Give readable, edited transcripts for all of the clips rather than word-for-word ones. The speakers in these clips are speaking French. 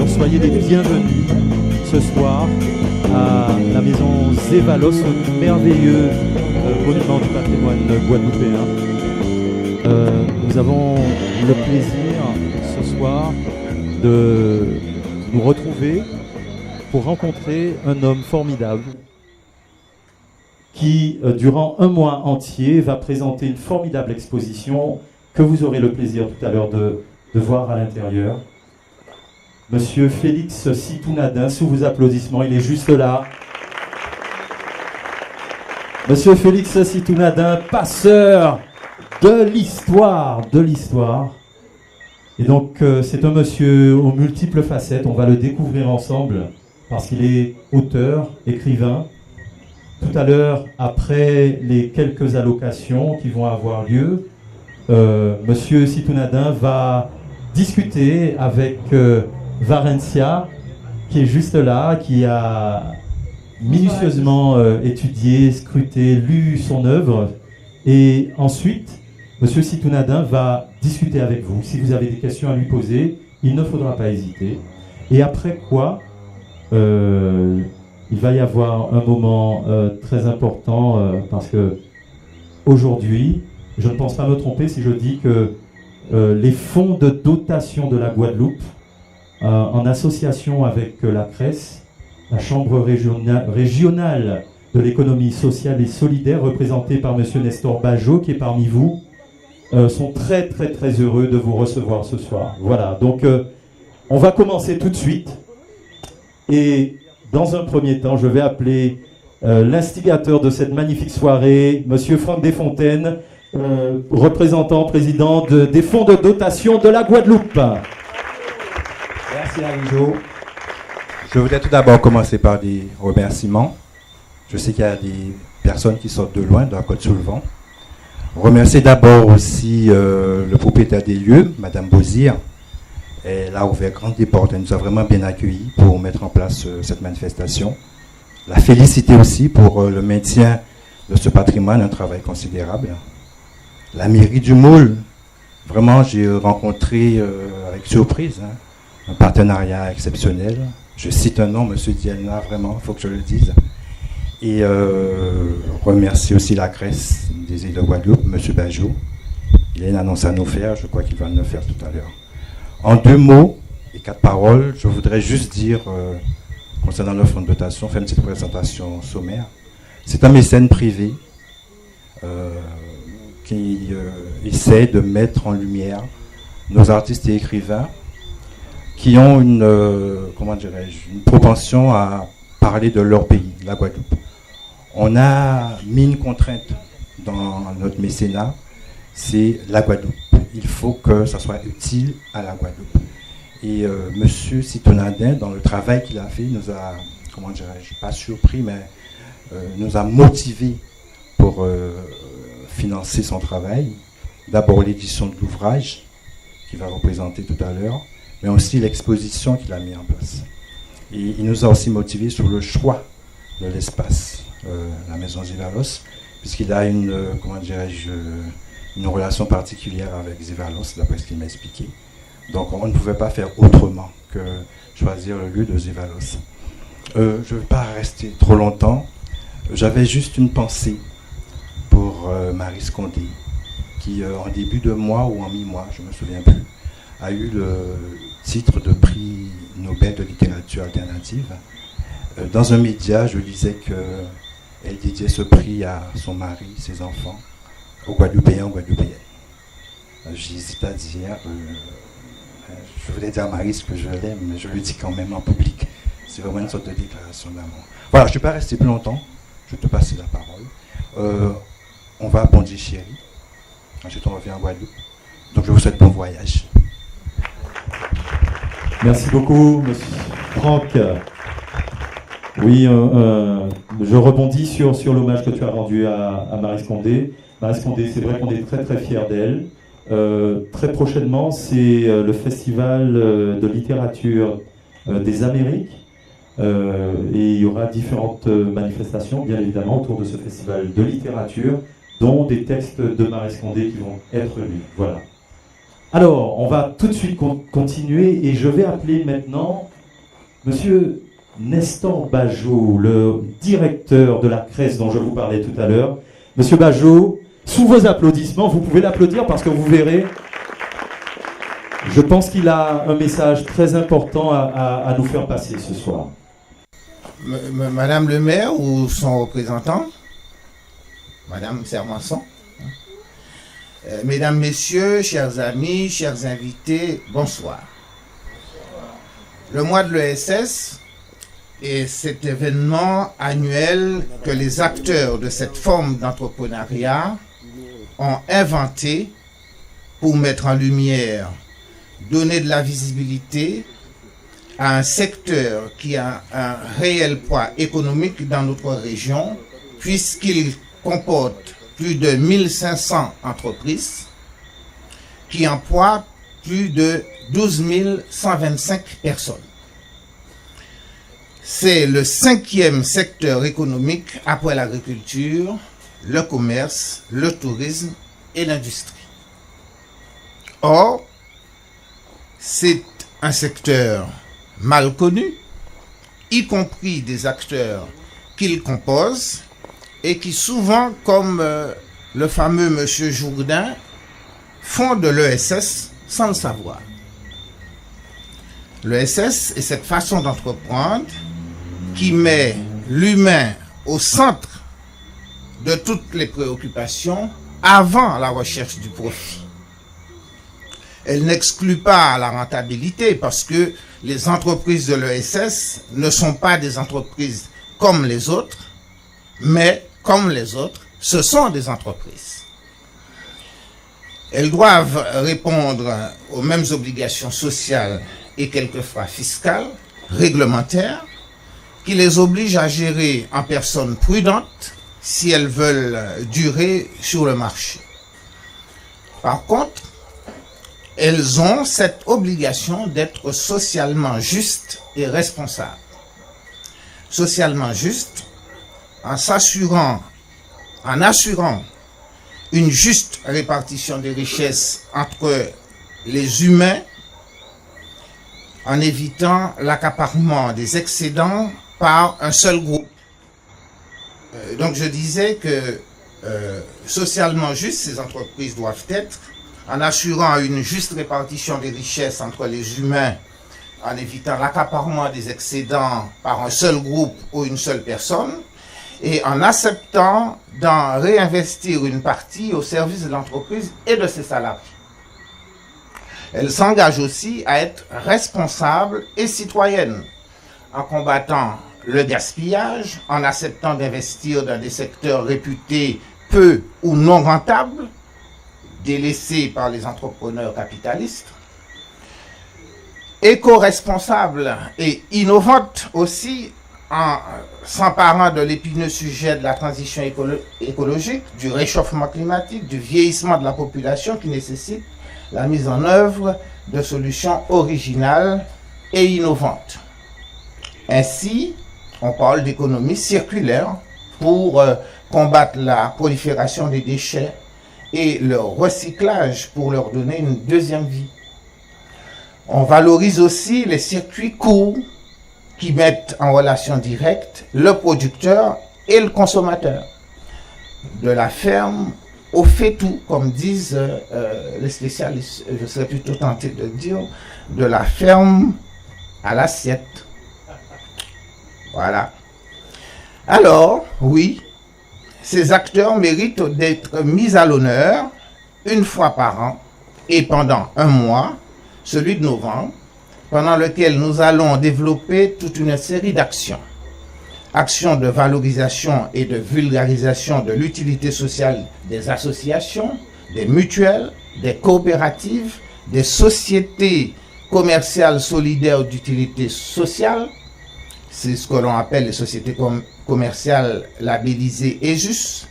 Soyez les bienvenus ce soir à la maison Zévalos, ce merveilleux monument du patrimoine guadeloupéen. Nous avons le plaisir ce soir de nous retrouver pour rencontrer un homme formidable qui, durant un mois entier, va présenter une formidable exposition que vous aurez le plaisir tout à l'heure de voir à l'intérieur. Monsieur Félix Sitounadin, sous vos applaudissements, il est juste là. Monsieur Félix Sitounadin, passeur de l'histoire. Et donc, c'est un monsieur aux multiples facettes. On va le découvrir ensemble parce qu'il est auteur, écrivain. Tout à l'heure, après les quelques allocations qui vont avoir lieu, monsieur Sitounadin va discuter avec Varencia, qui est juste là, qui a minutieusement étudié, scruté, lu son œuvre. Et ensuite, M. Sitounadin va discuter avec vous. Si vous avez des questions à lui poser, il ne faudra pas hésiter. Et après quoi, il va y avoir un moment très important parce que aujourd'hui, je ne pense pas me tromper si je dis que les fonds de dotation de la Guadeloupe, en association avec la CRES, la Chambre régionale de l'économie sociale et solidaire, représentée par M. Nestor Bajot, qui est parmi vous, sont très heureux de vous recevoir ce soir. Voilà, donc on va commencer tout de suite. Et dans un premier temps, je vais appeler l'instigateur de cette magnifique soirée, M. Franck Desfontaines, représentant, président des fonds de dotation de la Guadeloupe. Merci Arijo. Je voudrais tout d'abord commencer par des remerciements. Je sais qu'il y a des personnes qui sortent de loin, de la Côte-sur-le-Vent. Remercier d'abord aussi le propriétaire des lieux, Madame Bozir. Elle a ouvert grandes des portes, elle nous a vraiment bien accueillis pour mettre en place cette manifestation. La féliciter aussi pour le maintien de ce patrimoine, un travail considérable. La mairie du Môle, vraiment j'ai rencontré avec surprise un partenariat exceptionnel. Je cite un nom, M. Dielna, vraiment, il faut que je le dise. Et remercier aussi la CRES des îles de Guadeloupe, M. Bajot. Il a une annonce à nous faire, je crois qu'il va nous le faire tout à l'heure. En 2 mots et 4 paroles, je voudrais juste dire, concernant le fonds de dotation, faire une petite présentation sommaire. C'est un mécène privé qui essaie de mettre en lumière nos artistes et écrivains qui ont une propension à parler de leur pays, la Guadeloupe. On a mis une contrainte dans notre mécénat, c'est la Guadeloupe. Il faut que ça soit utile à la Guadeloupe. Et M. Sitounadin, dans le travail qu'il a fait, nous a, pas surpris, mais nous a motivés pour financer son travail. D'abord l'édition de l'ouvrage, qu'il va représenter tout à l'heure, mais aussi l'exposition qu'il a mis en place. Et il nous a aussi motivés sur le choix de l'espace, la maison Zivalos, puisqu'il a une, comment dirais-je, une relation particulière avec Zivalos, d'après ce qu'il m'a expliqué. Donc on ne pouvait pas faire autrement que choisir le lieu de Zivalos. Je ne vais pas rester trop longtemps. J'avais juste une pensée pour Marie Scondé, qui en début de mois ou en mi-mois, je ne me souviens plus, a eu le titre de prix Nobel de littérature alternative. Dans un média, je lisais qu'elle dédiait ce prix à son mari, ses enfants, aux Guadeloupéens, aux Guadeloupéennes. J'hésite à dire, je voulais dire à Marie ce que je l'aime, mais je le dis quand même en public. C'est vraiment une sorte de déclaration d'amour. Voilà, je ne vais pas rester plus longtemps, je vais te passer la parole. On va à Pondichéry, ensuite on revient en Guadeloupe. Donc je vous souhaite bon voyage. Merci beaucoup, monsieur Franck. Oui, je rebondis sur l'hommage que tu as rendu à Marie Scondé. Marie Scondé, c'est vrai qu'on est très très fiers d'elle. Très prochainement, c'est le festival de littérature des Amériques. Et il y aura différentes manifestations, bien évidemment, autour de ce festival de littérature, dont des textes de Marie Scondé qui vont être lus. Voilà. Alors, on va tout de suite continuer et je vais appeler maintenant monsieur Nestor Bajot, le directeur de la Crèce dont je vous parlais tout à l'heure. Monsieur Bajot, sous vos applaudissements, vous pouvez l'applaudir parce que vous verrez, je pense qu'il a un message très important à nous faire passer ce soir. Madame le maire ou son représentant, Madame Sermanson, mesdames, messieurs, chers amis, chers invités, bonsoir. Le mois de l'ESS est cet événement annuel que les acteurs de cette forme d'entrepreneuriat ont inventé pour mettre en lumière, donner de la visibilité à un secteur qui a un réel poids économique dans notre région, puisqu'il comporte plus de 1500 entreprises qui emploient plus de 12 125 personnes. C'est le 5e secteur économique après l'agriculture, le commerce, le tourisme et l'industrie. Or, c'est un secteur mal connu, y compris des acteurs qu'il compose et qui souvent, comme le fameux monsieur Jourdain, font de l'ESS sans le savoir. L'ESS est cette façon d'entreprendre qui met l'humain au centre de toutes les préoccupations avant la recherche du profit. Elle n'exclut pas la rentabilité parce que les entreprises de l'ESS ne sont pas des entreprises comme les autres, mais comme les autres, ce sont des entreprises. Elles doivent répondre aux mêmes obligations sociales et quelquefois fiscales, réglementaires, qui les obligent à gérer en personnes prudentes si elles veulent durer sur le marché. Par contre, elles ont cette obligation d'être socialement justes et responsables. Socialement justes, en assurant une juste répartition des richesses entre les humains, en évitant l'accaparement des excédents par un seul groupe. Donc je disais que socialement juste, ces entreprises doivent être en assurant une juste répartition des richesses entre les humains, en évitant l'accaparement des excédents par un seul groupe ou une seule personne, et en acceptant d'en réinvestir une partie au service de l'entreprise et de ses salariés. Elle s'engage aussi à être responsable et citoyenne, en combattant le gaspillage, en acceptant d'investir dans des secteurs réputés peu ou non rentables, délaissés par les entrepreneurs capitalistes, éco-responsable et innovante aussi, en s'emparant de l'épineux sujet de la transition écologique, du réchauffement climatique, du vieillissement de la population qui nécessite la mise en œuvre de solutions originales et innovantes. Ainsi, on parle d'économie circulaire pour combattre la prolifération des déchets et leur recyclage pour leur donner une deuxième vie. On valorise aussi les circuits courts qui mettent en relation directe le producteur et le consommateur. De la ferme au fait-tout, comme disent les spécialistes, je serais plutôt tenté de dire, de la ferme à l'assiette. Voilà. Alors, oui, ces acteurs méritent d'être mis à l'honneur une fois par an et pendant un mois, celui de novembre, pendant lequel nous allons développer toute une série d'actions. Actions de valorisation et de vulgarisation de l'utilité sociale des associations, des mutuelles, des coopératives, des sociétés commerciales solidaires d'utilité sociale. C'est ce que l'on appelle les sociétés commerciales labellisées ESUS.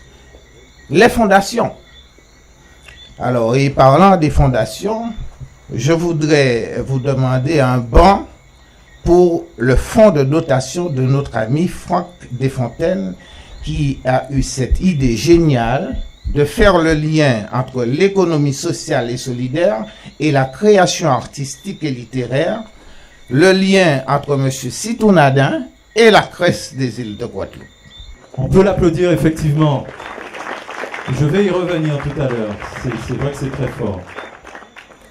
Les fondations. Alors, et parlant des fondations, je voudrais vous demander un banc pour le fonds de dotation de notre ami Franck Desfontaines, qui a eu cette idée géniale de faire le lien entre l'économie sociale et solidaire et la création artistique et littéraire, le lien entre M. Citou Nadin et la Crèce des îles de Guadeloupe. On peut l'applaudir effectivement. Je vais y revenir tout à l'heure. C'est vrai que c'est très fort.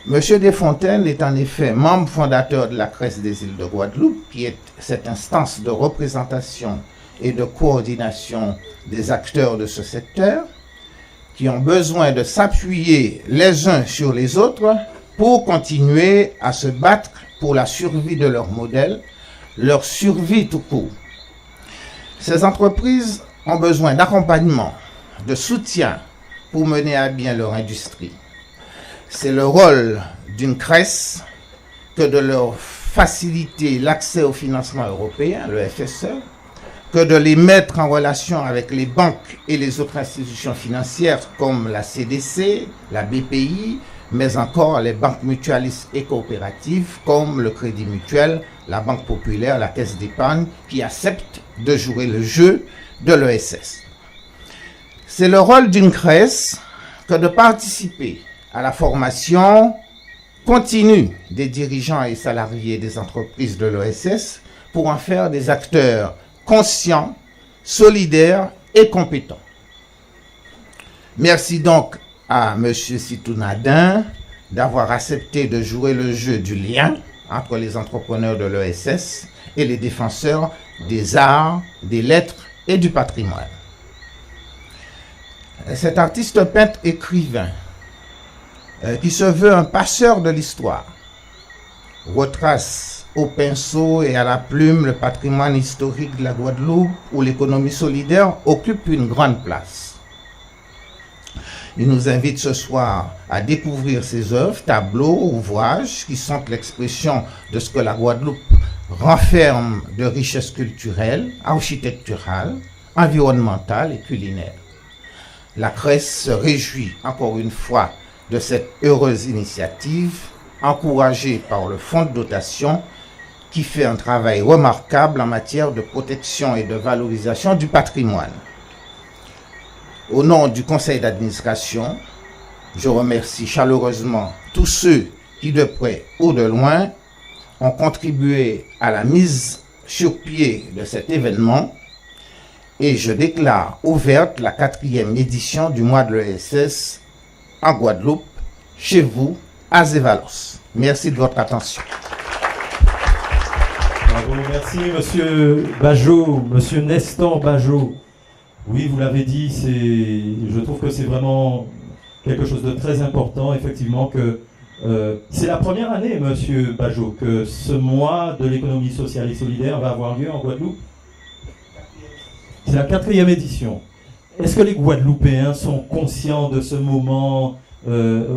Monsieur Desfontaines est en effet membre fondateur de la Crèce des îles de Guadeloupe, qui est cette instance de représentation et de coordination des acteurs de ce secteur, qui ont besoin de s'appuyer les uns sur les autres pour continuer à se battre pour la survie de leur modèle, leur survie tout court. Ces entreprises ont besoin d'accompagnement, de soutien pour mener à bien leur industrie. C'est le rôle d'une Crèce que de leur faciliter l'accès au financement européen, le FSE, que de les mettre en relation avec les banques et les autres institutions financières comme la CDC, la BPI, mais encore les banques mutualistes et coopératives comme le Crédit Mutuel, la Banque Populaire, la Caisse d'épargne, qui acceptent de jouer le jeu de l'ESS. C'est le rôle d'une Crèce que de participer à la formation continue des dirigeants et salariés des entreprises de l'ESS pour en faire des acteurs conscients, solidaires et compétents. Merci donc à M. Citou Nadin d'avoir accepté de jouer le jeu du lien entre les entrepreneurs de l'ESS et les défenseurs des arts, des lettres et du patrimoine. Cet artiste peintre écrivain qui se veut un passeur de l'histoire, retrace au pinceau et à la plume le patrimoine historique de la Guadeloupe où l'économie solidaire occupe une grande place. Il nous invite ce soir à découvrir ses œuvres, tableaux, ouvrages qui sont l'expression de ce que la Guadeloupe renferme de richesses culturelles, architecturales, environnementales et culinaires. La Crèce se réjouit encore une fois de cette heureuse initiative, encouragée par le fonds de dotation, qui fait un travail remarquable en matière de protection et de valorisation du patrimoine. Au nom du conseil d'administration, je remercie chaleureusement tous ceux qui, de près ou de loin, ont contribué à la mise sur pied de cet événement et je déclare ouverte la 4e édition du mois de l'ESS en Guadeloupe, chez vous, à Zévalos. Merci de votre attention. Bravo, merci Monsieur Bajot, Monsieur Nestor Bajot. Oui, vous l'avez dit, je trouve que c'est vraiment quelque chose de très important, effectivement, que c'est la première année, Monsieur Bajot, que ce mois de l'économie sociale et solidaire va avoir lieu en Guadeloupe. C'est la 4e édition. Est-ce que les Guadeloupéens sont conscients de ce moment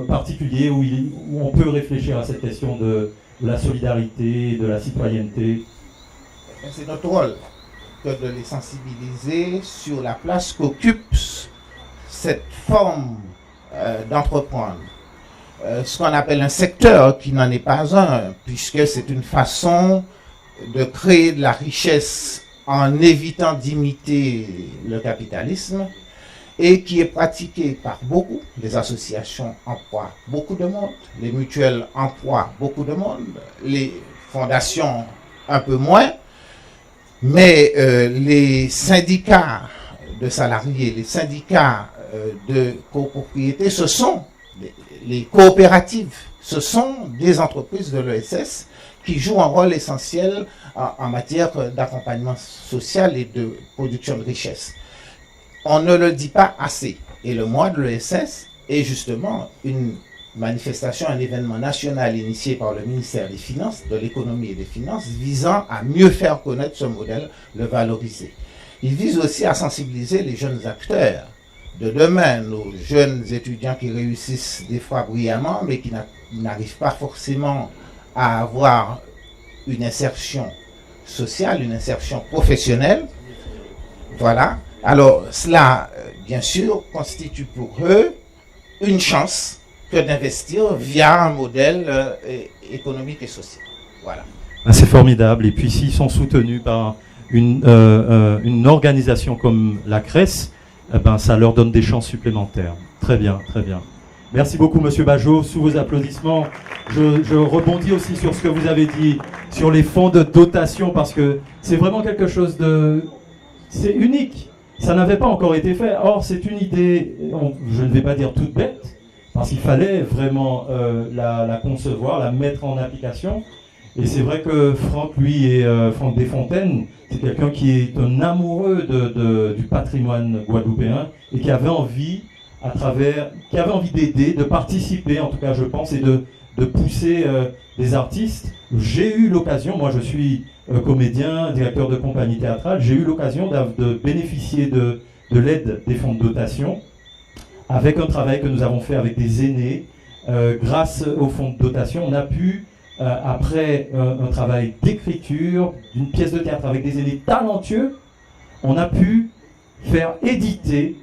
particulier où on peut réfléchir à cette question de la solidarité, de la citoyenneté? C'est notre rôle que de les sensibiliser sur la place qu'occupe cette forme d'entreprendre. Ce qu'on appelle un secteur qui n'en est pas un, puisque c'est une façon de créer de la richesse en évitant d'imiter le capitalisme et qui est pratiqué par beaucoup. Les associations emploient beaucoup de monde, les mutuelles emploient beaucoup de monde, les fondations un peu moins, mais les syndicats de salariés, les syndicats de copropriété, ce sont les coopératives, ce sont des entreprises de l'ESS qui jouent un rôle essentiel en matière d'accompagnement social et de production de richesse. On ne le dit pas assez. Et le mois de l'ESS est justement une manifestation, un événement national initié par le ministère des Finances, de l'économie et des finances, visant à mieux faire connaître ce modèle, le valoriser. Il vise aussi à sensibiliser les jeunes acteurs de demain, nos jeunes étudiants qui réussissent des fois brillamment, mais qui n'arrivent pas forcément à avoir une insertion sociale, une insertion professionnelle. Voilà. Alors, cela, bien sûr, constitue pour eux une chance que d'investir via un modèle économique et social. Voilà. C'est formidable. Et puis, s'ils sont soutenus par une organisation comme la CRES, eh ben, ça leur donne des chances supplémentaires. Très bien, très bien. Merci beaucoup, Monsieur Bajot. Sous vos applaudissements, je rebondis aussi sur ce que vous avez dit sur les fonds de dotation, parce que c'est vraiment quelque chose de... C'est unique. Ça n'avait pas encore été fait. Or, c'est une idée, je ne vais pas dire toute bête, parce qu'il fallait vraiment la concevoir, la mettre en application. Et c'est vrai que Franck, lui, et Franck Desfontaines, c'est quelqu'un qui est un amoureux du patrimoine guadeloupéen et qui avait envie, d'aider, de participer, en tout cas, je pense, et de pousser des artistes. J'ai eu l'occasion, moi je suis comédien, directeur de compagnie théâtrale, j'ai eu l'occasion de bénéficier de l'aide des fonds de dotation avec un travail que nous avons fait avec des aînés. Grâce aux fonds de dotation, on a pu, après un travail d'écriture d'une pièce de théâtre avec des aînés talentueux, on a pu faire éditer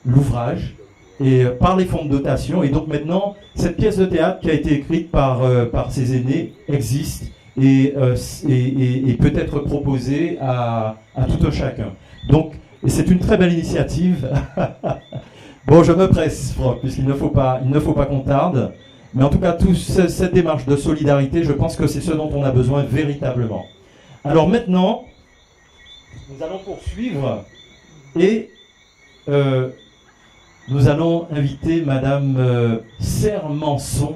l'ouvrage et par les fonds de dotation. Et donc maintenant, cette pièce de théâtre qui a été écrite par ces aînés existe et peut être proposée à tout un chacun. Donc, et c'est une très belle initiative. Bon, je me presse, Franck, puisqu'il ne faut pas qu'on tarde. Mais en tout cas, toute cette démarche de solidarité, je pense que c'est ce dont on a besoin véritablement. Alors maintenant, nous allons poursuivre et nous allons inviter Madame Serre-Manson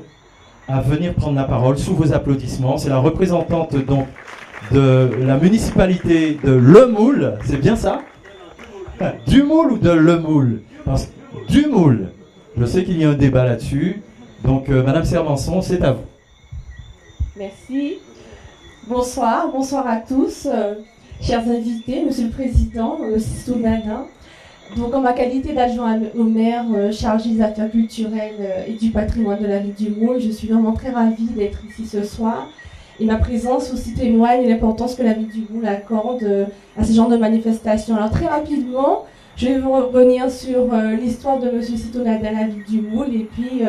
à venir prendre la parole sous vos applaudissements. C'est la représentante donc de la municipalité de Le Moule, c'est bien ça? Du Moule ou de Le Moule? Du Moule. Je sais qu'il y a un débat là-dessus. Donc, Madame Serre-Manson, c'est à vous. Merci. Bonsoir à tous, chers invités, Monsieur le Président, Sisto Nadin. Donc, en ma qualité d'adjoint au maire chargé des affaires culturelles et du patrimoine de la ville du Moule, je suis vraiment très ravie d'être ici ce soir. Et ma présence aussi témoigne de l'importance que la ville du Moule accorde à ce genre de manifestations. Alors, très rapidement, je vais vous revenir sur l'histoire de Monsieur Sisto Nadin à la ville du Moule et puis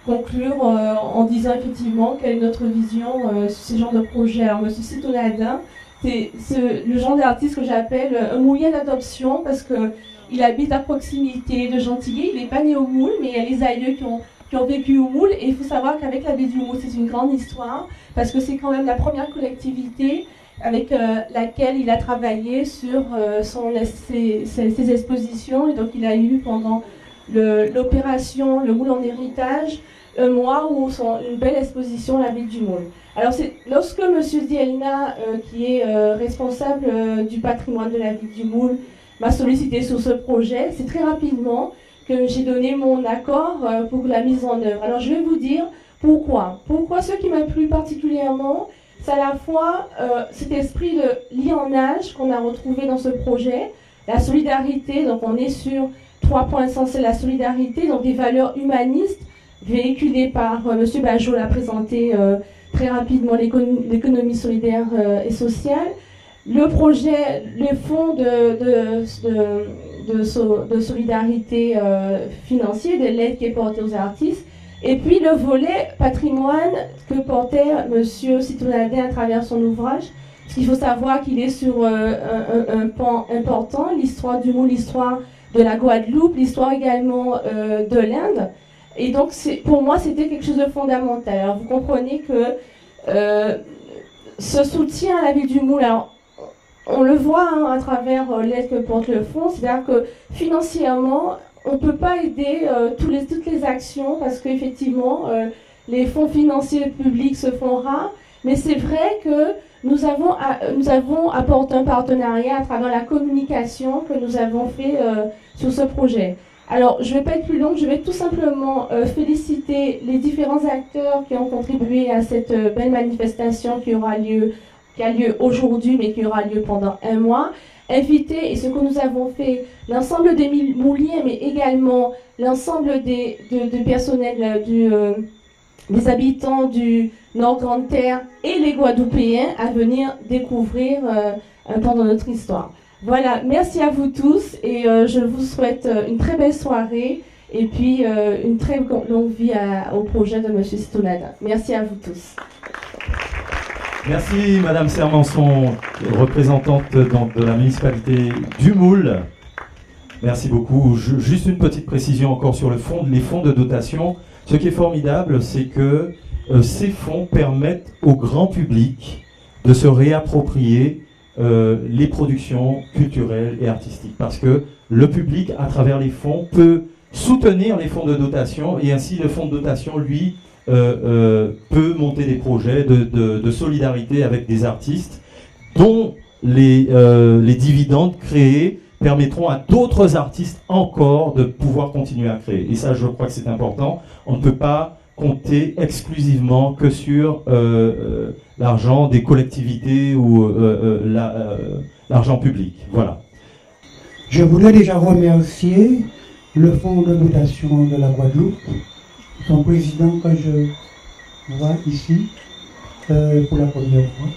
conclure en disant effectivement quelle est notre vision sur ce genre de projet. Alors, Monsieur Sisto Nadin, c'est le genre d'artiste que j'appelle un moulien d'adoption parce qu'il habite à proximité de Gentilly. Il n'est pas né au Moule, mais il y a les aïeux qui ont vécu au Moule. Et il faut savoir qu'avec la ville du Moule, c'est une grande histoire parce que c'est quand même la première collectivité avec laquelle il a travaillé sur ses expositions. Et donc, il a eu pendant l'opération Le Moule en héritage un mois où une belle exposition à la ville du Moule. Alors, lorsque M. Dielna, qui est responsable du patrimoine de la ville du Moule, m'a sollicité sur ce projet, c'est très rapidement que j'ai donné mon accord pour la mise en œuvre. Alors, je vais vous dire pourquoi. Pourquoi ce qui m'a plu particulièrement, c'est à la fois cet esprit de lionnage qu'on a retrouvé dans ce projet, la solidarité, donc on est sur 3 points essentiels, la solidarité, donc des valeurs humanistes véhiculées par M. Bajot l'a présenté très rapidement, l'économie solidaire et sociale. Le projet, les fonds de solidarité financière, de l'aide qui est portée aux artistes, et puis le volet patrimoine que portait M. Sisto Nadin à travers son ouvrage, Parce qu'il faut savoir qu'il est sur un pan important, l'histoire du Moule, l'histoire de la Guadeloupe, l'histoire également de l'Inde. Et donc, pour moi, c'était quelque chose de fondamental. Alors, vous comprenez que ce soutien à la ville du Moule, alors, on le voit à travers l'aide que porte le fonds, c'est-à-dire que financièrement, on ne peut pas aider toutes les actions parce qu'effectivement, les fonds financiers publics se font rares. Mais c'est vrai que nous avons apporté un partenariat à travers la communication que nous avons fait sur ce projet. Alors, je ne vais pas être plus longue, je vais tout simplement féliciter les différents acteurs qui ont contribué à cette belle manifestation qui a lieu aujourd'hui, mais qui aura lieu pendant un mois. Inviter, et ce que nous avons fait, l'ensemble des Mouliens, mais également l'ensemble des personnels des habitants du Nord Grande Terre et les Guadeloupéens à venir découvrir un pan de notre histoire. Voilà, merci à vous tous et je vous souhaite une très belle soirée et puis une très longue vie au projet de M. Sisto Nada. Merci à vous tous. Merci Madame Sermançon, représentante de la municipalité du Moule. Merci beaucoup. Juste une petite précision encore sur les fonds de dotation. Ce qui est formidable, c'est que ces fonds permettent au grand public de se réapproprier les productions culturelles et artistiques. Parce que le public, à travers les fonds, peut soutenir les fonds de dotation et ainsi le fonds de dotation, lui, peut monter des projets de solidarité avec des artistes dont les dividendes créés permettront à d'autres artistes encore de pouvoir continuer à créer. Et ça, je crois que c'est important. On ne peut pas compter exclusivement que sur l'argent des collectivités ou l'argent public. Voilà. Je voudrais déjà remercier le fonds de dotation de la Guadeloupe, son président que je vois ici pour la première fois,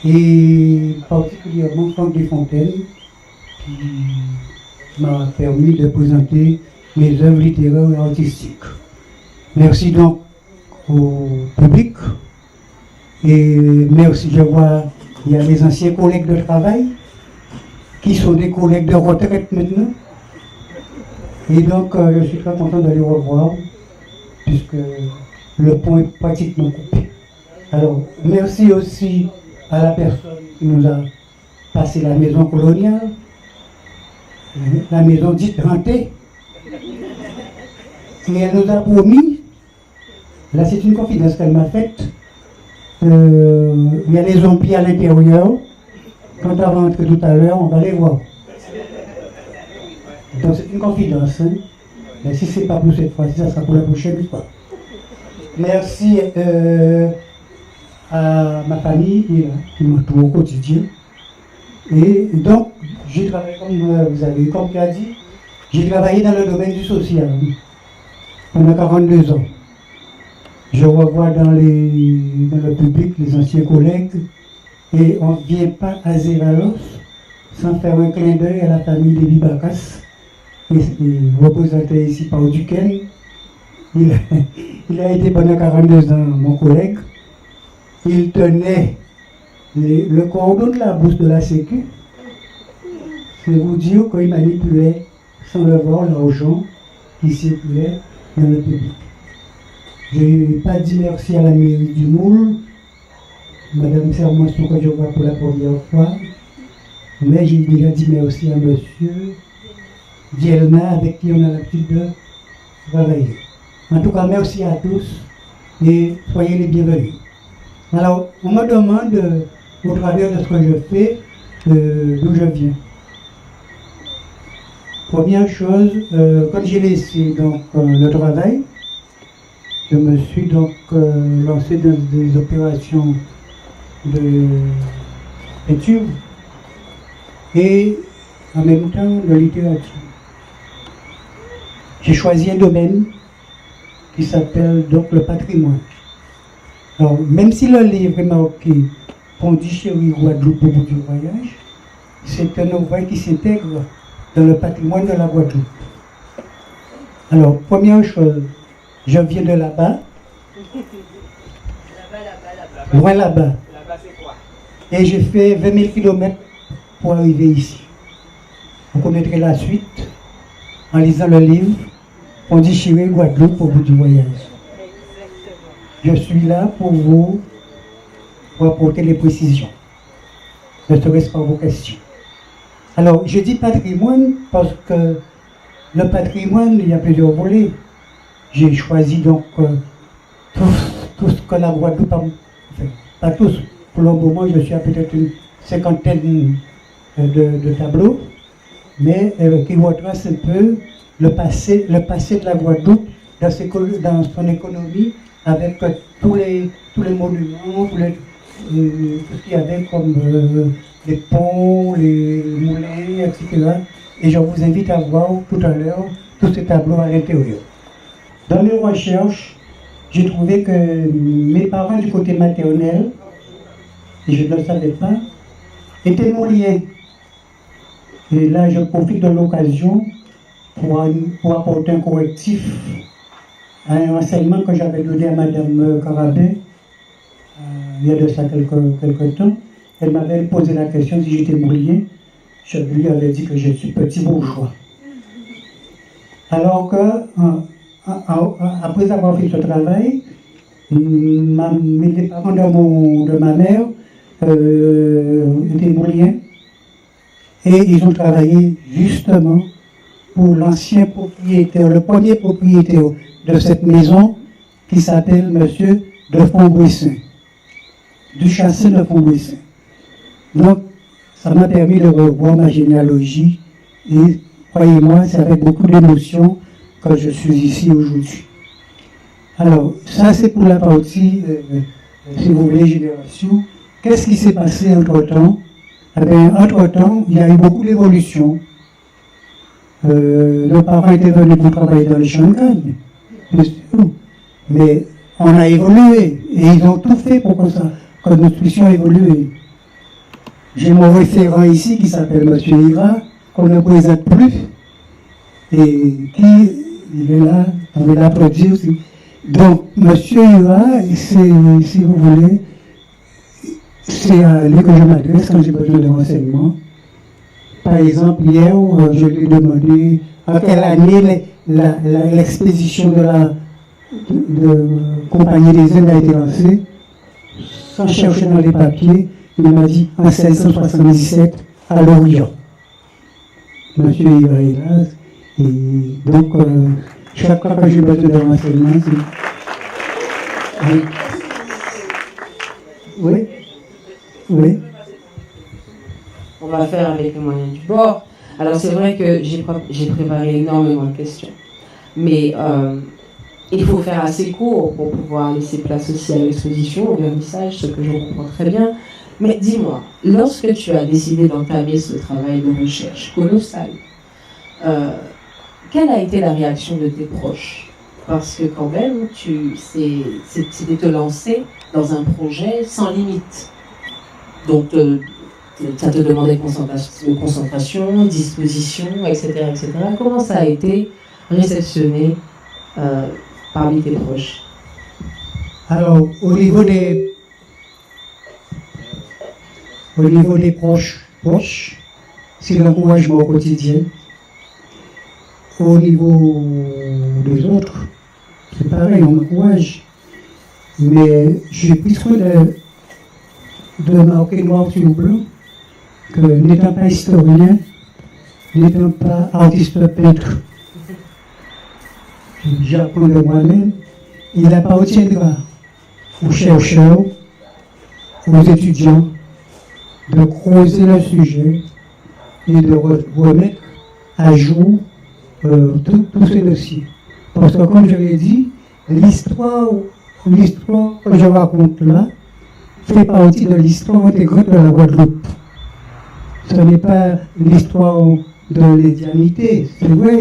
et particulièrement Franck Desfontaines, qui m'a permis de présenter mes œuvres littéraires et artistiques. Merci donc au public et merci, je vois, il y a les anciens collègues de travail qui sont des collègues de retraite maintenant. Et donc je suis très content de les revoir puisque le pont est pratiquement coupé. Alors merci aussi à la personne qui nous a passé la maison coloniale, la maison dite hantée. Et elle nous a promis, là c'est une confidence qu'elle m'a faite, il y a les zombies à l'intérieur, quand on va rentrer tout à l'heure, on va les voir. Donc c'est une confidence, hein? Mais si ce n'est pas pour cette fois-ci, ça sera pour la prochaine fois. Merci à ma famille qui m'entoure au quotidien. Et donc, j'ai travaillé, comme tu as dit, j'ai travaillé dans le domaine du social pendant 42 ans. Je revois dans le public les anciens collègues et on ne vient pas à Zévalos sans faire un clin d'œil à la famille des Bibacas, représenté ici par Duquesne. Il a été pendant 42 ans mon collègue. Il tenait le cordon de la bourse de la Sécu. C'est vous dire qu'il manipulait sans le voir l'argent qui circulait dans le public. Je n'ai pas dit merci à la mairie du Moule, Madame Sermançon que je vois pour la première fois, mais j'ai déjà dit merci à Monsieur Dielna avec qui on a l'habitude de travailler. En tout cas, merci à tous et soyez les bienvenus. Alors, on me demande, au travers de ce que je fais, d'où je viens. Première chose, quand j'ai laissé donc, le travail, je me suis donc lancé dans des opérations de peinture et en même temps de littérature. J'ai choisi un domaine qui s'appelle donc le patrimoine. Alors, même si le livre est marqué Pondichéry Guadeloupe au bout du voyage, c'est un ouvrage qui s'intègre dans le patrimoine de la Guadeloupe. Alors, première chose, je viens de là-bas. Loin là-bas. Là-bas, c'est quoi? Et j'ai fait 20 000 km pour arriver ici. Vous connaîtrez la suite en lisant le livre On dit Chiré Guadeloupe au bout du voyage. Je suis là pour vous apporter les précisions, ne serait-ce pas vos questions. Alors, je dis patrimoine parce que le patrimoine, il y a plusieurs volets. J'ai choisi donc tout ce que la Guadeloupe a, enfin, pas tous, pour le moment je suis à peut-être une 50aine de tableaux, mais qui retrace un peu le passé de la Guadeloupe dans son économie, avec tous les monuments, tout ce qu'il y avait comme les ponts, les moulins, etc. Et je vous invite à voir tout à l'heure tous ces tableaux à l'intérieur. Dans mes recherches, j'ai trouvé que mes parents du côté maternel, et je ne le savais pas, étaient moliens. Et là, je profite de l'occasion pour apporter un correctif à un enseignement que j'avais donné à Madame Carabin il y a de ça quelques temps. Elle m'avait posé la question si j'étais molien. Je lui avais dit que je suis petit bourgeois. Alors que, après avoir fait ce travail, les parents de ma mère étaient moliens et ils ont travaillé justement pour l'ancien propriétaire, le premier propriétaire de cette maison qui s'appelle Monsieur de Fontbouissin, Duchassin de Fontbouissin. Donc, ça m'a permis de revoir ma généalogie et croyez-moi, c'est avec beaucoup d'émotion que je suis ici aujourd'hui. Alors, ça c'est pour la partie, si vous voulez, génération. Qu'est-ce qui s'est passé entre-temps? Eh bien, entre-temps, il y a eu beaucoup d'évolution. Nos parents étaient venus pour travailler dans les champs de graines, bien sûr. Mais on a évolué et ils ont tout fait pour que nous puissions évoluer. J'ai mon référent ici qui s'appelle M. Ira, qu'on ne présente plus, et qui, il est là, on va l'applaudir aussi. Donc, M. Ira, si vous voulez, c'est à lui que je m'adresse quand j'ai besoin de renseignements. Par exemple, hier, je lui ai demandé en quelle année l'expédition de la Compagnie des Indes a été lancée. Sans chercher dans les papiers, il m'a dit en 1677 à l'Orient. Monsieur Ira est là, et donc chaque fois que j'ai besoin de renseignements, oui. Oui. On va faire avec les moyens du bord. Alors c'est vrai que j'ai préparé énormément de questions. Mais il faut faire assez court pour pouvoir laisser place aussi à l'exposition, au vernissage, ce que je comprends très bien. Mais dis-moi, lorsque tu as décidé d'entamer ce travail de recherche colossal, quelle a été la réaction de tes proches? Parce que quand même, c'était te lancer dans un projet sans limite. Donc, ça te demandait concentration, disposition, etc., etc. Comment ça a été réceptionné parmi tes proches? Alors, au niveau des proches, c'est l'encouragement au quotidien. Au niveau des autres, c'est pareil, on m'encourage. Mais j'ai pris soin de marquer noir sur blanc que n'étant pas historien, n'étant pas artiste peintre, j'apprends de moi-même, il appartiendra aux chercheurs, aux étudiants, de creuser le sujet et de remettre à jour tous ces dossiers. Parce que comme je l'ai dit, l'histoire que je raconte là fait partie de l'histoire intégrante de la Guadeloupe. Ce n'est pas l'histoire de l'indianité, c'est vrai,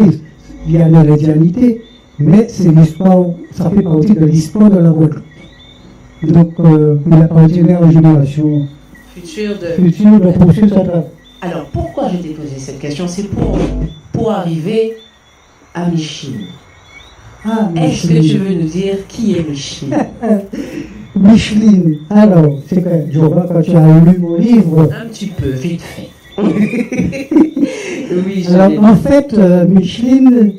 il y a de l'indianité, mais c'est l'histoire, ça fait partie de l'histoire de la Guadeloupe. Donc, il appartient à la génération future de poursuivre ce travail. Alors, pourquoi je t'ai posé cette question? C'est pour arriver à Michine. Est-ce que tu veux nous dire qui est Michine? Micheline, alors, c'est que je vois quand tu as lu mon livre. Un petit peu, vite fait. Oui, Alors, en fait, Micheline,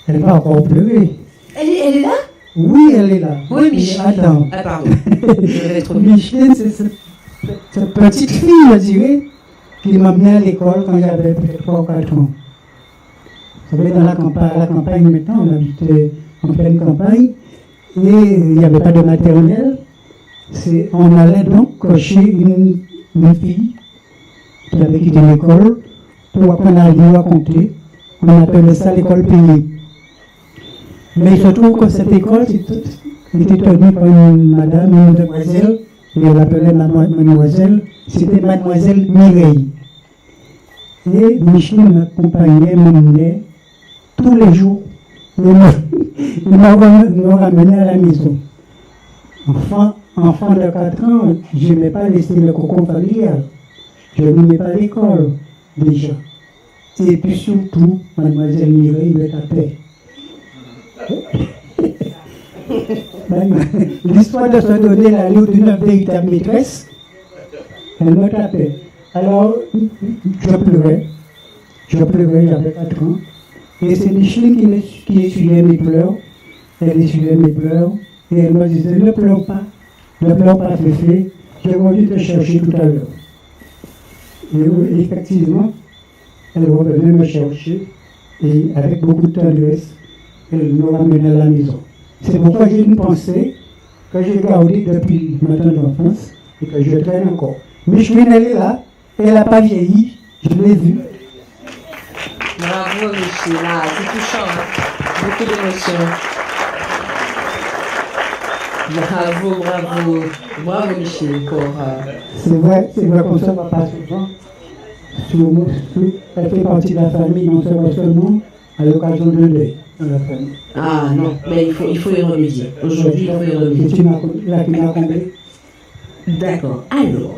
elle va encore pleurer. Elle est là? Oui, elle est là. Oui, Micheline. Attends. Ah, pardon. Je vais trop vite. Micheline, c'est cette petite fille, je dirais, qui m'a amené à l'école quand j'avais peut-être 3 ou 4 ans. Vous savez, dans la campagne maintenant, on habitait en pleine campagne, et il n'y avait pas de maternelle. On allait donc chez une fille qui avait quitté l'école pour apprendre à lire, à compter. On appelait ça l'école payée. Mais il se trouve que cette école était tenue par une madame, une demoiselle, et elle l'appelait mademoiselle, c'était mademoiselle Mireille. Et Micheline m'accompagnait, m'emmenait tous les jours. Il me ramenait à la maison. Enfant de 4 ans, je n'aimais pas laisser le cocon familial. Je n'aimais pas l'école, déjà. Et puis surtout, mademoiselle Mireille me tapait. L'histoire de se donner l'allure d'une véritable maîtresse, elle me tapait. Alors, je pleurais, j'avais 4 ans. Et c'est Micheline qui essuyait mes pleurs. Elle essuyait mes pleurs. Et elle me disait, ne pleure pas, Féfé, j'ai envie de te chercher tout à l'heure. Et effectivement, elle revenait me chercher, et avec beaucoup de tendresse, elle me ramenait à la maison. C'est pourquoi j'ai une pensée que j'ai gardée depuis ma tendre enfance et que je traîne encore. Micheline, elle est là, elle n'a pas vieilli, je l'ai vue. Bravo, Micheline. Ah, c'est touchant. Hein? Beaucoup d'émotions. Bravo, Micheline, pour... C'est vrai qu'on ne se voit pas souvent. Elle fait partie de la famille, on se voit seulement à l'occasion de deuil dans la famille. Ah non, mais il faut y remédier. Aujourd'hui, il faut y remédier. La qui m'a comblé. D'accord. Alors,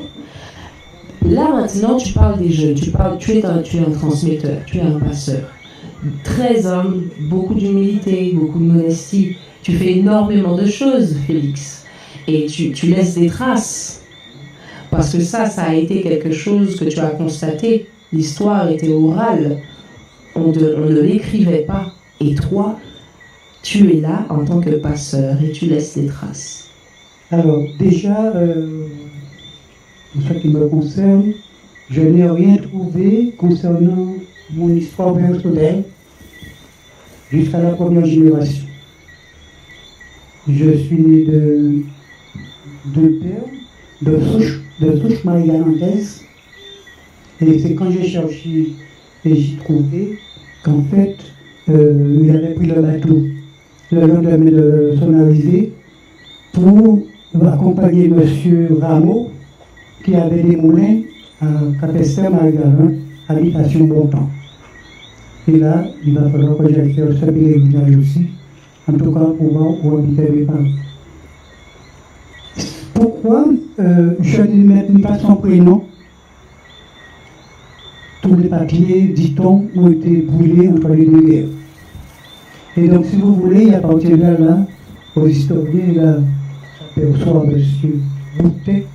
là maintenant, tu parles des jeunes. Tu es un transmetteur, tu es un passeur. Très humble, beaucoup d'humilité, beaucoup de modestie. Tu fais énormément de choses, Félix. Et tu laisses des traces. Parce que ça a été quelque chose que tu as constaté. L'histoire était orale. On ne l'écrivait pas. Et toi, tu es là en tant que passeur et tu laisses des traces. Alors, déjà, en ce qui me concerne, je n'ai rien trouvé concernant mon histoire personnelle jusqu'à la première génération. Je suis né de père, de souche marie-galantaise. Et c'est quand j'ai cherché et j'ai trouvé qu'en fait, il avait pris le bateau le lendemain de son arrivée pour accompagner M. Rameau, qui avait des moulins à Capester, Marie-Galante, habitation Bontemps. Et là, il va falloir que j'aille faire ce pèlerinage aussi, en tout cas pour voir où habiter mes parents. Pourquoi je ne mets pas son prénom? Tous les papiers, dit-on, ont été brûlés entre les deux guerres. Et donc, si vous voulez, à partir de là, aux historiens, là, j'aperçois M. Boutet,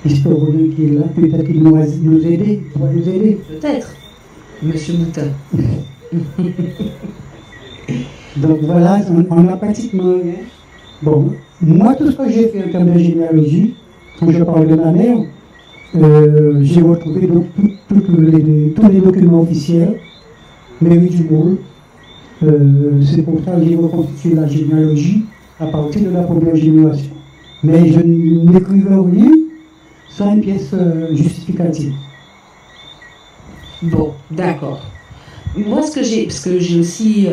historien qui est là, peut-être qu'il nous aider, il va nous aider. Peut-être, M. Boutin. Donc voilà, on a pratiquement rien. Bon, moi, tout ce que j'ai fait en termes de généalogie, quand je parle de ma mère, j'ai retrouvé donc tous les documents officiels, mairie du Môle. C'est pour ça que j'ai reconstitué la généalogie à partir de la première génération. Mais je n'écrivais rien sans une pièce justificative. Bon, d'accord. Moi, parce que j'ai aussi,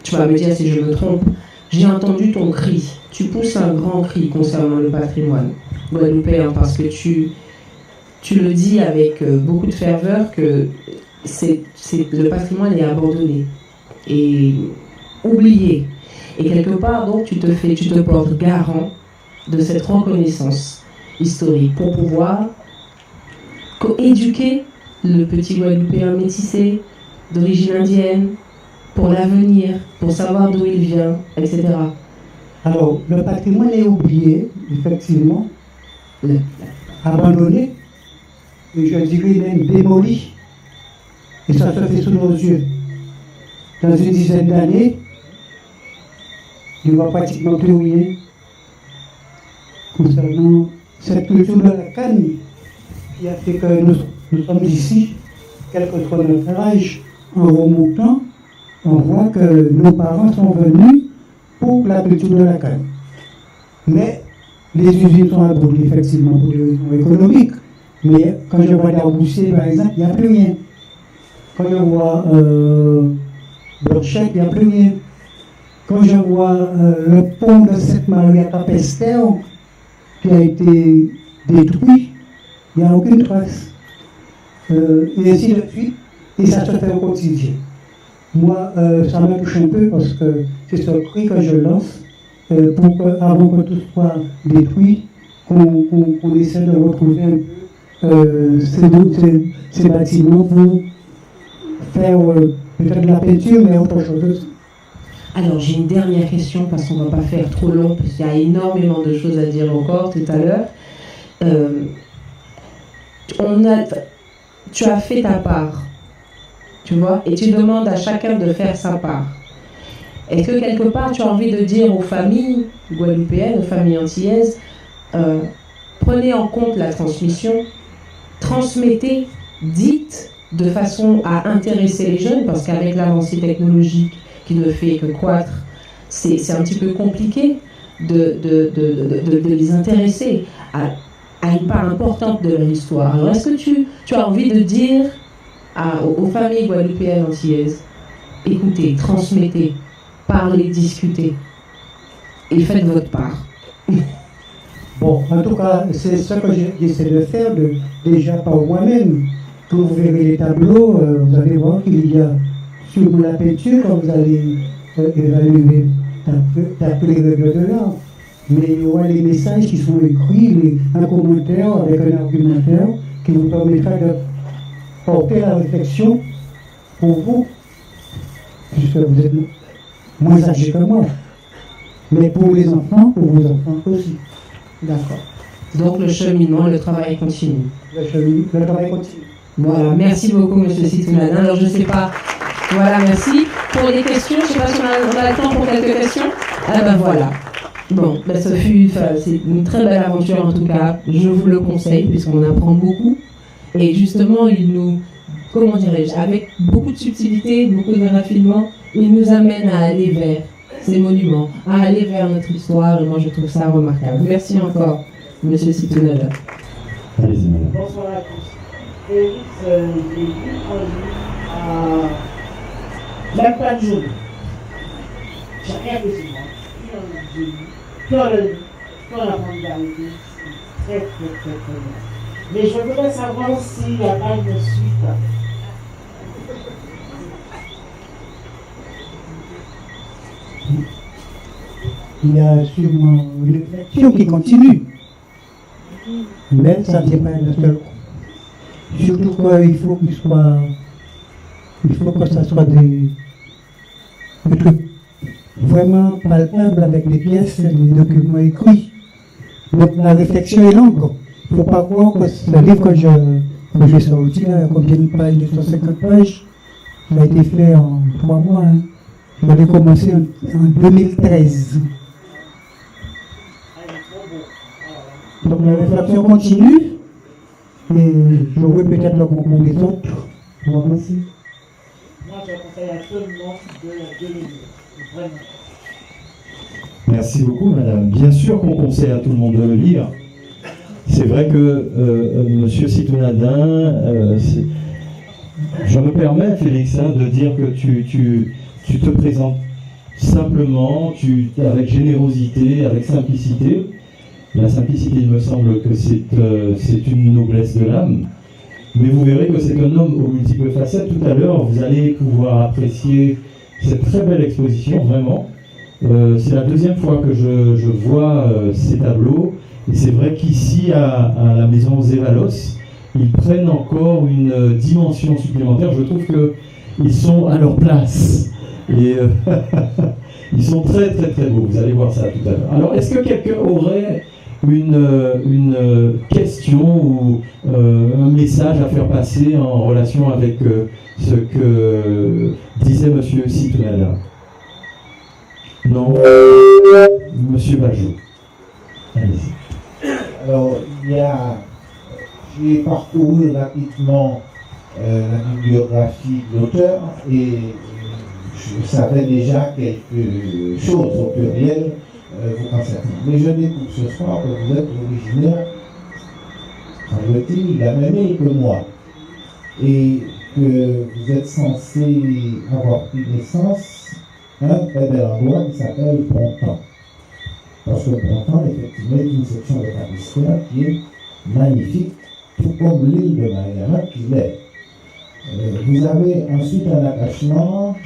tu vas me dire si je me trompe, j'ai entendu ton cri. Tu pousses un grand cri concernant le patrimoine guadeloupéen parce que tu le dis avec beaucoup de ferveur que le patrimoine est abandonné et oublié. Et quelque part, donc, tu te portes garant de cette reconnaissance historique pour pouvoir éduquer le petit Guadeloupéen métissé d'origine indienne pour l'avenir, pour savoir d'où il vient, etc. Alors, le patrimoine est oublié, effectivement, abandonné, et je dirais même démoli, et ça se fait sous nos yeux. Dans une dizaine d'années, il n'y aura pratiquement plus rien concernant cette culture de la canne qui a fait que nous sommes ici, quel que soit notre âge, en remontant, on voit que nos parents sont venus pour la culture de la canne. Mais les usines sont abolies effectivement pour des raisons économiques. Mais quand je vois Darboussier, par exemple, il n'y a plus rien. Quand je vois Blanchette, il n'y a plus rien. Quand je vois le pont de Sainte-Marie à Capestel qui a été détruit, il n'y a aucune trace. Et ainsi de suite, et ça se fait au quotidien. Moi, ça me touche un peu parce que c'est ce cri que je lance pour qu'avant que tout soit détruit, qu'on essaie de retrouver un peu ces bâtiments pour faire peut-être de la peinture, mais autre chose aussi. Alors, j'ai une dernière question parce qu'on ne va pas faire trop long, parce qu'il y a énormément de choses à dire encore tout à l'heure. Tu as fait ta part, tu vois, et tu demandes à chacun de faire sa part. Est-ce que quelque part tu as envie de dire aux familles guadeloupéennes, aux familles antillaises, prenez en compte la transmission, transmettez, dites de façon à intéresser les jeunes, parce qu'avec l'avancée technologique qui ne fait que croître, c'est un petit peu compliqué de les intéresser à une part importante de leur histoire. Alors, est-ce que tu as envie de dire aux familles guadeloupéennes antillaises, écoutez, transmettez, parlez, discutez, et faites votre part? Bon, en tout cas, c'est ce que j'essaie de faire déjà par moi-même. Quand vous verrez les tableaux, vous allez voir qu'il y a sur la peinture, quand vous allez évaluer d'après les règles de l'art. Mais il y aura les messages qui sont écrits, un commentaire avec un argumentaire qui vous permettra de porter la réflexion pour vous, puisque vous êtes moins âgés que moi. Mais pour les enfants, pour vos enfants aussi. D'accord. Donc le cheminement, le travail continue. Le travail continue. Voilà, merci beaucoup, M. Sitounana. Alors je ne sais pas. Voilà, merci. Pour les questions, je ne sais pas si on a le temps pour quelques questions. Ah ben voilà. Bon, ben c'est une très belle aventure en tout cas. Je vous le conseille puisqu'on apprend beaucoup. Et justement, il nous, comment dirais-je, avec beaucoup de subtilité, beaucoup de raffinement, il nous amène à aller vers ces monuments, à aller vers notre histoire. Et moi, je trouve ça remarquable. Merci encore, M. Sitounana. Allez-y, madame. Bonsoir à tous. Félix, j'ai vu un jour même pas de journée. J'ai rien que c'est moi. Quand la familiarité, très bien. Mais je voudrais savoir s'il n'y a pas une suite. Il y a sûrement une réflexion qui continue. Mais ça ne vient pas de seul coup. Surtout qu'il faut que ça soit des trucs vraiment palpables avec des pièces, des documents écrits. Donc la réflexion est longue. Il ne faut pas croire que le livre que j'ai sorti, là, combien de pages, 250 pages, ça a été fait en 3 mois. Hein. J'avais commencé en 2013. Donc la réflexion continue et j'aurai peut-être le concours des autres. Moi aussi. Moi, je conseille à tout le monde de le lire. Vraiment. Merci beaucoup, madame. Bien sûr qu'on conseille à tout le monde de le lire. C'est vrai que monsieur Sitounana, je me permets, Félix, de dire que tu te présentes simplement, avec générosité, avec simplicité. La simplicité, il me semble que c'est une noblesse de l'âme. Mais vous verrez que c'est un homme aux multiples facettes. Tout à l'heure, vous allez pouvoir apprécier cette très belle exposition, vraiment. C'est la deuxième fois que je vois ces tableaux. Et c'est vrai qu'ici, à la maison Zévalos, ils prennent encore une dimension supplémentaire. Je trouve qu'ils sont à leur place. Et Ils sont très très très beaux, vous allez voir ça tout à l'heure. Alors, est-ce que quelqu'un aurait une question ou un message à faire passer en relation avec ce que disait M. Sitounana? Non. Monsieur Bajot. Allez-y. Alors, j'ai parcouru rapidement la bibliographie de l'auteur et je savais déjà quelque chose au pluriel vous concernant. Mais je découvre ce soir que vous êtes originaire, semble-t-il, de la même île que moi et que vous êtes censé avoir pris naissance à un très bel endroit qui s'appelle Bontemps. Parce que Bontemps, effectivement, est une section de Capesterre qui est magnifique, tout comme l'île de Marie-Galante qui l'est. Vous avez ensuite un attachement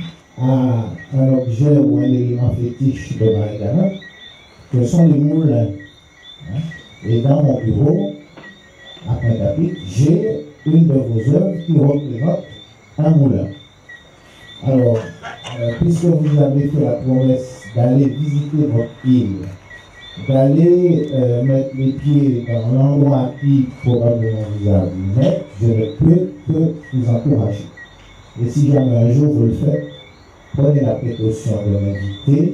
à un objet ou un élément fétiche de Marie-Galante, que sont les moulins. Et dans mon bureau, à Pointe-à-Pitre, j'ai une de vos œuvres qui représente un moulin. Alors, puisque vous avez fait la promesse d'aller visiter votre île, d'aller mettre les pieds dans l'endroit qui probablement vous a mis, je ne peux que vous encourager. Et si jamais un jour vous le faites, prenez la précaution de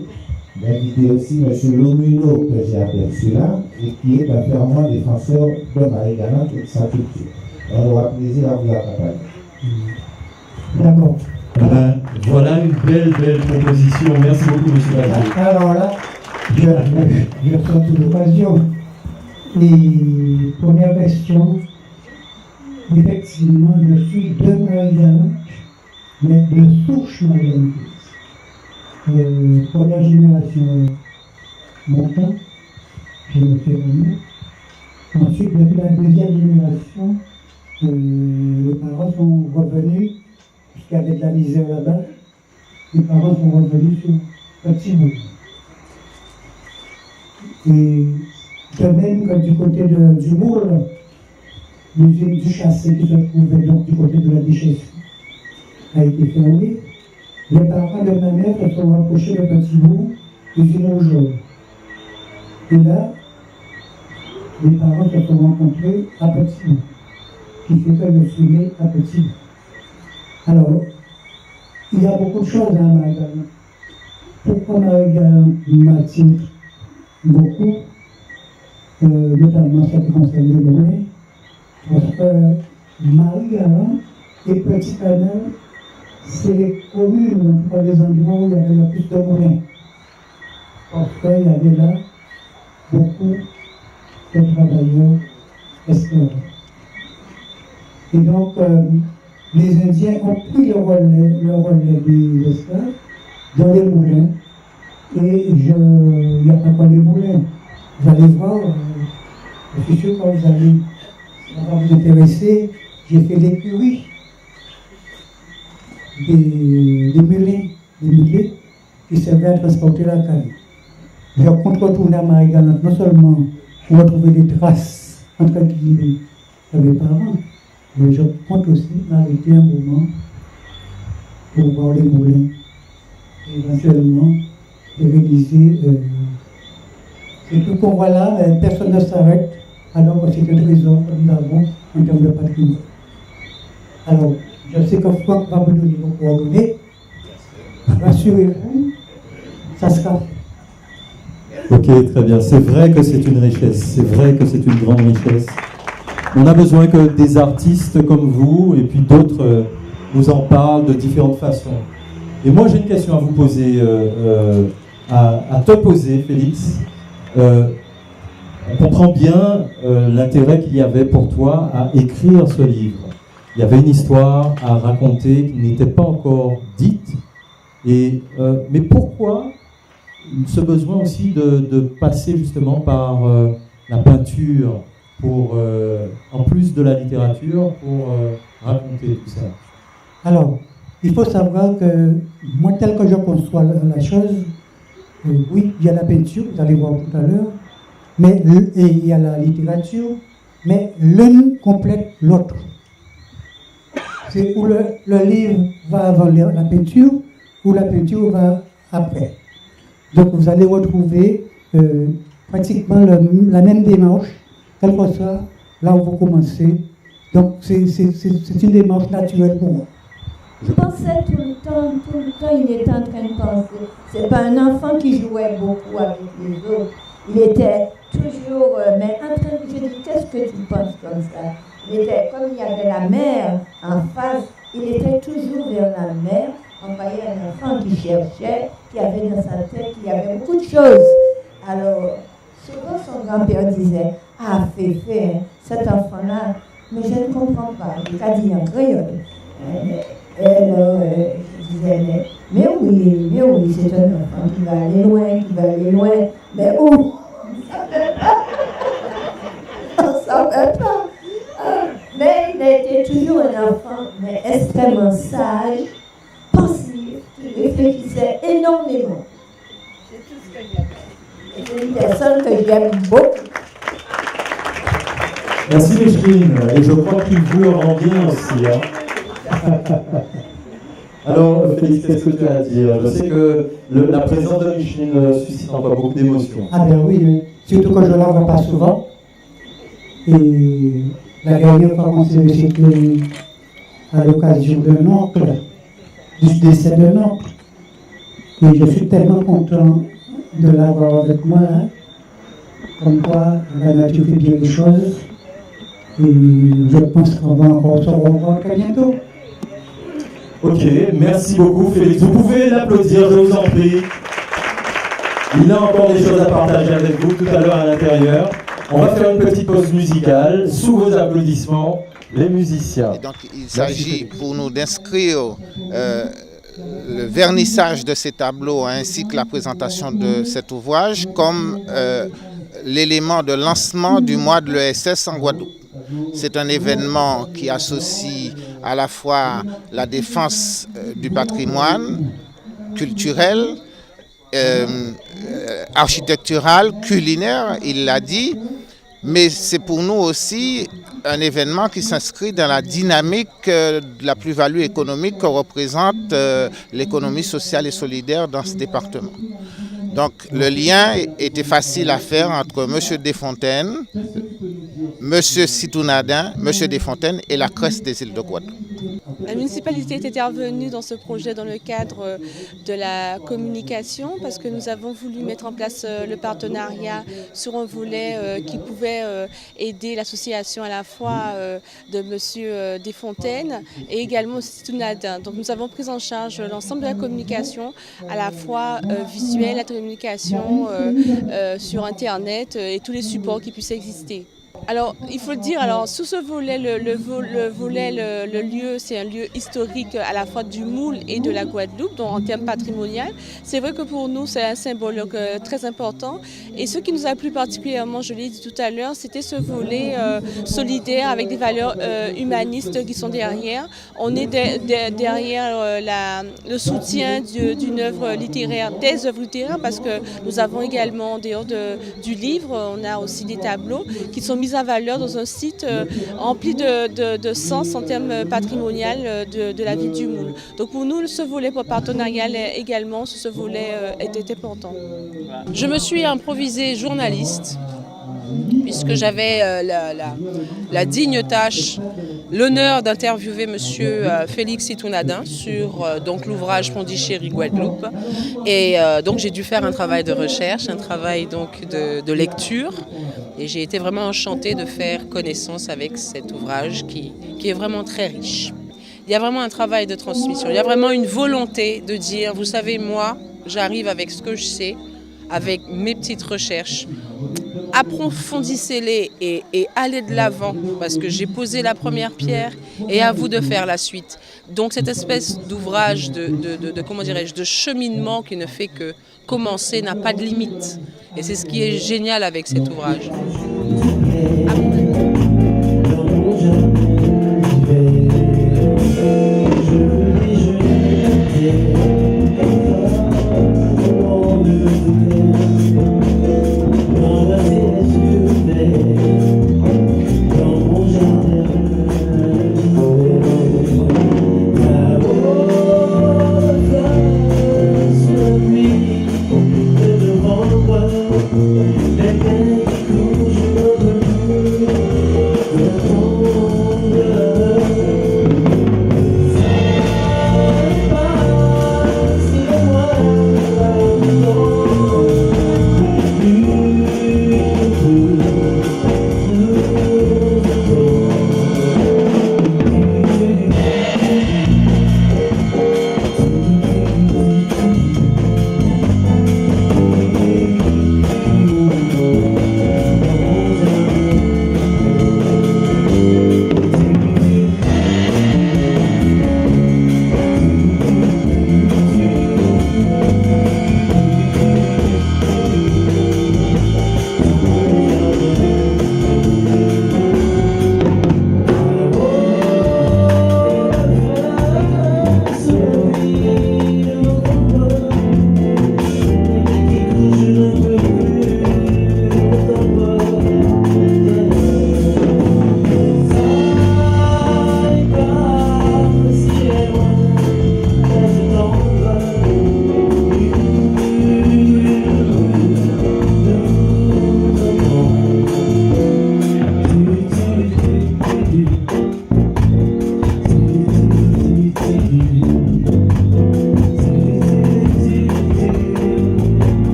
d'inviter aussi M. Lomuno que j'ai aperçu là, et qui est un fervent défenseur de Marie-Galante et de sa culture. On aura plaisir à vous accompagner. D'accord. Voilà une belle proposition. Merci beaucoup, M. Bajot. Alors là, je ressens toute l'occasion. Et première question, effectivement, je suis de Marie-Galante, mais de souche Marie-Galante. Première génération Bontemps, je me fais remettre. Ensuite, depuis la deuxième génération, les parents sont revenus, puisqu'il y avait de la misère là-bas, les parents sont revenus sur Petit Bout. Et de même que du côté du Moule, l'usine du Chassé qui se trouvait donc du côté de la déchetterie a été fermée. Les parents de ma mère se sont rapprochés de Petit Bout, l'usine Rougeau. Et là, les parents se sont rencontrés à Petit Bout, qui fait que je suis né à Petit Bout. Alors, il y a beaucoup de choses à Marie-Galante. Pourquoi Marie-Galante m'attire beaucoup, notamment ce qui concerne le moulin, parce que Marie-Galante et Petit-Canal, c'est les communes, pour les endroits où il y avait le plus de moulins. Parce qu'il y avait là beaucoup de travailleurs esclaves. Et donc, les Indiens ont pris le relais des esclaves dans les moulins. Et il n'y a pas que les moulins. Vous allez voir, je suis sûr que quand ça va vous intéresser, j'ai fait l'écurie des mulets qui servaient à transporter la canne. Je compte retourner à Marie-Galante, non seulement pour retrouver des traces entre guillemets de mes parents, mais je compte aussi m'arrêter un moment pour voir les moulins. Et éventuellement, réaliser et tout qu'on voit là, personne ne s'arrête, alors que c'est un trésor que nous avons en termes de patrimoine. Alors, je sais que Franck va me donner vos coordonnées. Rassurez-vous, ça sera fait. Ok, très bien. C'est vrai que c'est une richesse. C'est vrai que c'est une grande richesse. On a besoin que des artistes comme vous et puis d'autres nous en parlent de différentes façons. Et moi, j'ai une question à vous poser, à te poser, Félix. On comprend bien l'intérêt qu'il y avait pour toi à écrire ce livre. Il y avait une histoire à raconter qui n'était pas encore dite. Mais pourquoi ce besoin aussi de passer justement par la peinture, pour, en plus de la littérature, pour raconter tout ça? Alors, il faut savoir que moi, tel que je conçois la chose, oui, il y a la peinture, vous allez voir tout à l'heure, et il y a la littérature, mais l'une complète l'autre. C'est où le livre va avant la peinture, ou la peinture va après. Donc vous allez retrouver pratiquement la même démarche, quel que soit là où vous commencez. Donc c'est une démarche naturelle pour moi. Je pensais tout le temps, il était en train de penser. C'est pas un enfant qui jouait beaucoup avec les autres. Il était toujours, mais en train de dire, qu'est-ce que tu penses comme ça? Il était, comme il y avait la mer en face, il était toujours vers la mer. On voyait un enfant qui cherchait, qui avait dans sa tête, qui avait beaucoup de choses. Alors, souvent son grand-père disait, ah, Féfé, cet enfant-là, mais je ne comprends pas. Il a dit en créole. Je disais, mais oui, c'est un enfant qui va aller loin, mais où? On ne savait pas. Mais il a été toujours un enfant, mais extrêmement sage, pensif, qui réfléchissait énormément. C'est tout ce que j'aime. C'est une personne que j'aime beaucoup. Merci Micheline, et je crois qu'il vous le rend bien aussi. Hein. Alors Félix, qu'est-ce que tu as à dire? Je sais que la présence de Micheline suscite encore beaucoup d'émotions. Ah ben oui, surtout quand je ne la vois pas souvent. Et la dernière fois qu'on s'est recyclé à l'occasion d'un oncle, du décès d'un oncle. Et je suis tellement content de l'avoir avec moi. Hein. Comme quoi, la nature fait bien les choses. Et je pense qu'on va encore se revoir très bientôt. Ok, merci beaucoup Félix. Vous pouvez l'applaudir, je vous en prie. Il a encore des choses à partager avec vous tout à l'heure à l'intérieur. On va faire une petite pause musicale. Sous vos applaudissements, les musiciens. Et donc il s'agit pour nous d'inscrire le vernissage de ces tableaux ainsi que la présentation de cet ouvrage comme l'élément de lancement du mois de l'ESS en Guadeloupe. C'est un événement qui associe à la fois la défense du patrimoine culturel, architectural, culinaire, il l'a dit, mais c'est pour nous aussi un événement qui s'inscrit dans la dynamique de la plus-value économique que représente l'économie sociale et solidaire dans ce département. Donc le lien était facile à faire entre M. Desfontaines, M. Sitounadin, M. Desfontaines et la Crèce des îles de Guadeloupe. La municipalité est intervenue dans ce projet dans le cadre de la communication parce que nous avons voulu mettre en place le partenariat sur un volet qui pouvait aider l'association à la fois de M. Desfontaines et également Sitounadin. Donc nous avons pris en charge l'ensemble de la communication, à la fois visuelle, la communication sur Internet et tous les supports qui puissent exister. Alors, il faut le dire, sous ce volet, le lieu, c'est un lieu historique à la fois du Moule et de la Guadeloupe, donc en termes patrimonial. C'est vrai que pour nous, c'est un symbole très important. Et ce qui nous a plu particulièrement, je l'ai dit tout à l'heure, c'était ce volet solidaire avec des valeurs humanistes qui sont derrière. On est derrière le soutien d'une œuvre littéraire, des œuvres littéraires, parce que nous avons également, en dehors du livre, on a aussi des tableaux qui sont mis en valeur dans un site rempli de sens en termes patrimonial de la ville du Moule. Donc pour nous, ce volet partenarial également, ce volet était important. Je me suis improvisée journaliste puisque j'avais la digne tâche, l'honneur d'interviewer M. Félix Sitounadin sur l'ouvrage Pondichéry Guadeloupe. Et donc j'ai dû faire un travail de recherche, un travail donc de lecture. Et j'ai été vraiment enchantée de faire connaissance avec cet ouvrage qui est vraiment très riche. Il y a vraiment un travail de transmission, il y a vraiment une volonté de dire, vous savez, moi, j'arrive avec ce que je sais, avec mes petites recherches. Approfondissez-les et allez de l'avant parce que j'ai posé la première pierre et à vous de faire la suite. Donc cette espèce d'ouvrage, de cheminement qui ne fait que commencer n'a pas de limite. Et c'est ce qui est génial avec cet ouvrage.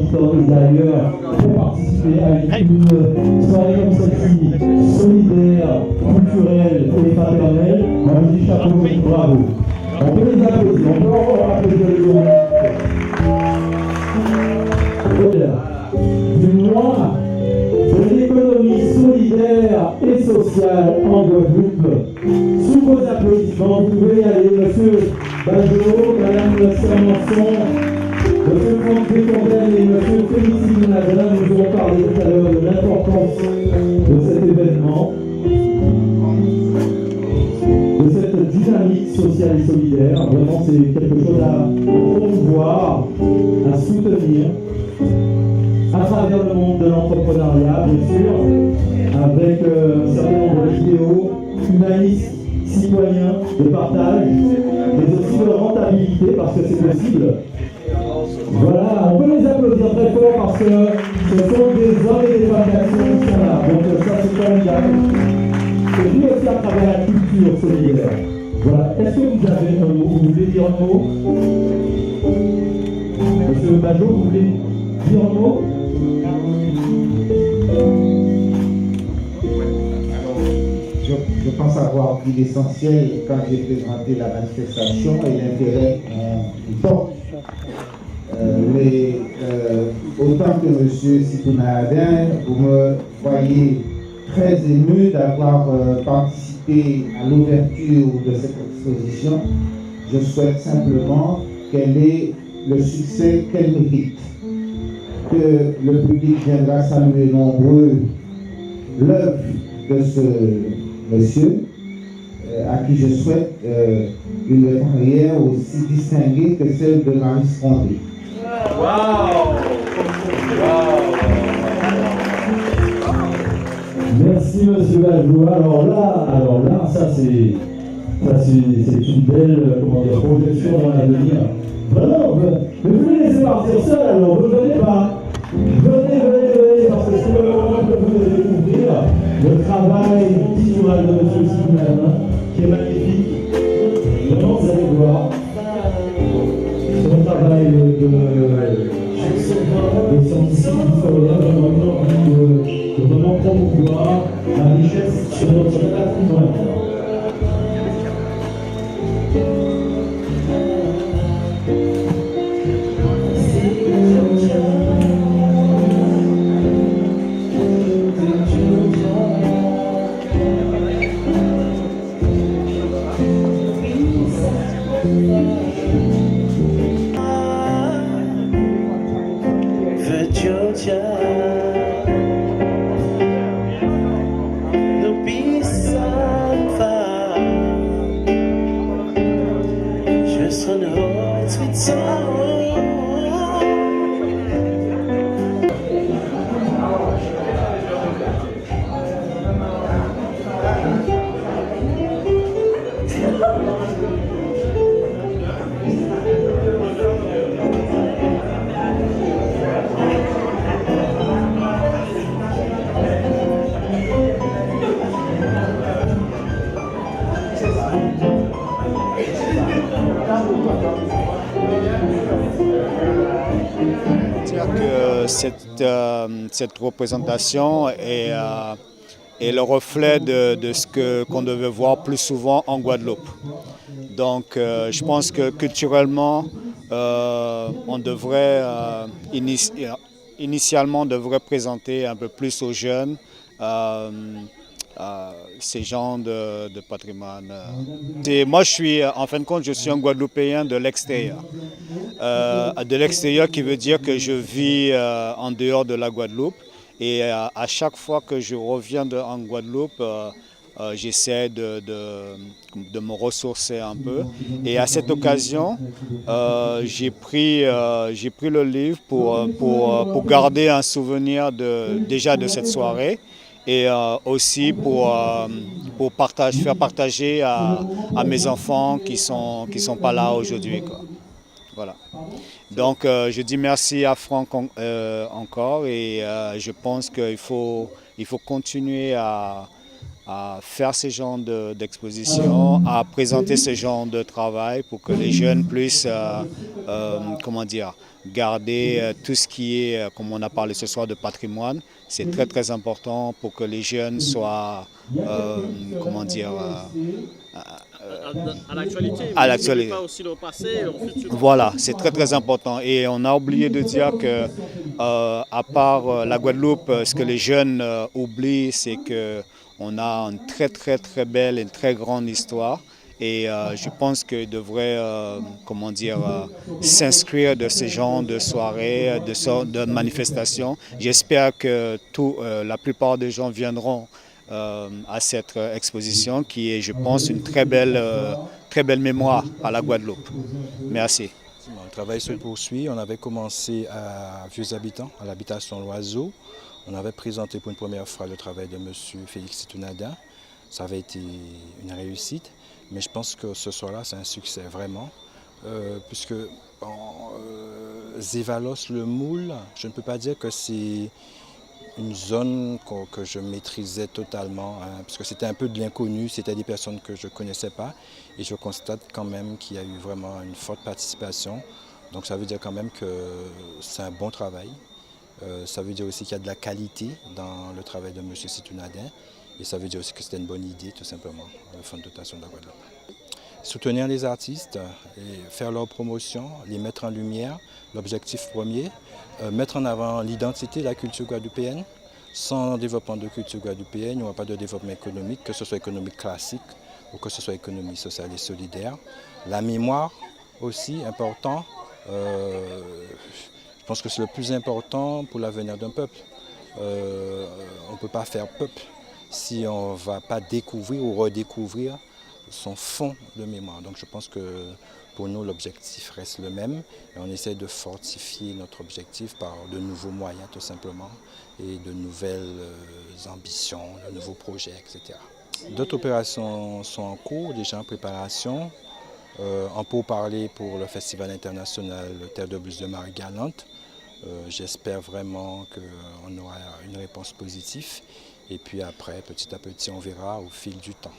habitants et d'ailleurs pour participer à une soirée comme celle-ci, solidaire, culturelle et fraternelle. Moi je dis chapeau, bravo. On peut les applaudir, on peut encore applaudir les gens. Du mois de l'économie solidaire et sociale en Guadeloupe. Sous vos applaudissements, vous pouvez y aller, monsieur Bajot, madame Sermenson, monsieur Franck Descondel et monsieur Félix Itunadin nous ont parlé tout à l'heure de l'importance de cet événement, de cette dynamique sociale et solidaire. Vraiment, c'est quelque chose à promouvoir, à soutenir à travers le monde de l'entrepreneuriat, bien sûr, avec un certain nombre d'idéaux humanistes, citoyens, de partage, mais aussi de rentabilité, parce que c'est possible. Voilà, on peut les applaudir très fort parce que ce sont des hommes et des femmes d'action qui sont là. Donc ça, c'est formidable. Et puis aussi à travers la culture solidaire. Voilà. Est-ce que vous avez un mot? Vous voulez dire un mot? Monsieur Bajot, vous voulez dire un mot? Je pense avoir dit l'essentiel quand j'ai présenté la manifestation et l'intérêt qu'il porte. Mais autant que M. Situnadin, vous me voyez très ému d'avoir participé à l'ouverture de cette exposition. Je souhaite simplement qu'elle ait le succès qu'elle mérite, que le public viendra saluer nombreux l'œuvre de ce monsieur, à qui je souhaite une carrière aussi distinguée que celle de Marie Scondé. Wow. Merci monsieur Bajot. Alors là, ça c'est une belle projection dans l'avenir. Vraiment, mais vous les laissez partir seul, alors ne venez pas. Venez, parce que c'est le moment que vous devez découvrir le travail pictural de M. Situnadin, qui est magnifique. Vraiment, vous allez voir. Son travail de scientifique historien de vraiment promouvoir la richesse de notre patrimoine. Cette représentation est le reflet de ce qu'on devait voir plus souvent en Guadeloupe. Donc je pense que culturellement, on devrait initialement devrait présenter un peu plus aux jeunes ces genres de patrimoine. Moi, en fin de compte, je suis un Guadeloupéen de l'extérieur. De l'extérieur qui veut dire que je vis en dehors de la Guadeloupe. Et à chaque fois que je reviens en Guadeloupe, j'essaie de me ressourcer un peu. Et à cette occasion, j'ai pris le livre pour garder un souvenir déjà de cette soirée. Et aussi pour faire partager à mes enfants qui sont pas là aujourd'hui, quoi. Voilà. Donc je dis merci à Franck encore et je pense qu'il faut continuer à faire ce genre d'exposition, à présenter ce genre de travail pour que les jeunes puissent comment dire, garder tout ce qui est, comme on a parlé ce soir, de patrimoine. C'est très très important pour que les jeunes soient, comment dire, à l'actualité, mais pas aussi le passé, le futur. Voilà, c'est très très important. Et on a oublié de dire que, à part la Guadeloupe, ce que les jeunes oublient, c'est qu'on a une très très très belle et très grande histoire. Et je pense qu'ils devraient, comment dire, s'inscrire de ce genre de soirées, de manifestations. J'espère que la plupart des gens viendront à cette exposition qui est, je pense, une très belle mémoire à la Guadeloupe. Merci. Le travail se poursuit. On avait commencé à Vieux Habitants, à l'habitation L'Oiseau. On avait présenté pour une première fois le travail de M. Félix Itounadin. Ça avait été une réussite. Mais je pense que ce soir-là, c'est un succès, vraiment. Puisque Zévalos, le moule, je ne peux pas dire que c'est une zone que je maîtrisais totalement, hein, parce que c'était un peu de l'inconnu, c'était des personnes que je ne connaissais pas. Et je constate quand même qu'il y a eu vraiment une forte participation. Donc ça veut dire quand même que c'est un bon travail. Ça veut dire aussi qu'il y a de la qualité dans le travail de M. Itounadin. Et ça veut dire aussi que c'était une bonne idée, tout simplement, le Fonds de dotation de la Guadeloupe. Soutenir les artistes, et faire leur promotion, les mettre en lumière, l'objectif premier, mettre en avant l'identité, la culture guadeloupéenne. Sans développement de culture guadeloupéenne, il n'y aura pas de développement économique, que ce soit économique classique ou que ce soit économie sociale et solidaire. La mémoire aussi, important. Je pense que c'est le plus important pour l'avenir d'un peuple. On ne peut pas faire peuple si on ne va pas découvrir ou redécouvrir son fond de mémoire. Donc je pense que pour nous, l'objectif reste le même et on essaie de fortifier notre objectif par de nouveaux moyens tout simplement et de nouvelles ambitions, de nouveaux projets, etc. D'autres opérations sont en cours, déjà en préparation. En pourparlers pour le Festival international Terre de Blues de Marie-Galante. J'espère vraiment qu'on aura une réponse positive. Et puis après, petit à petit, on verra au fil du temps.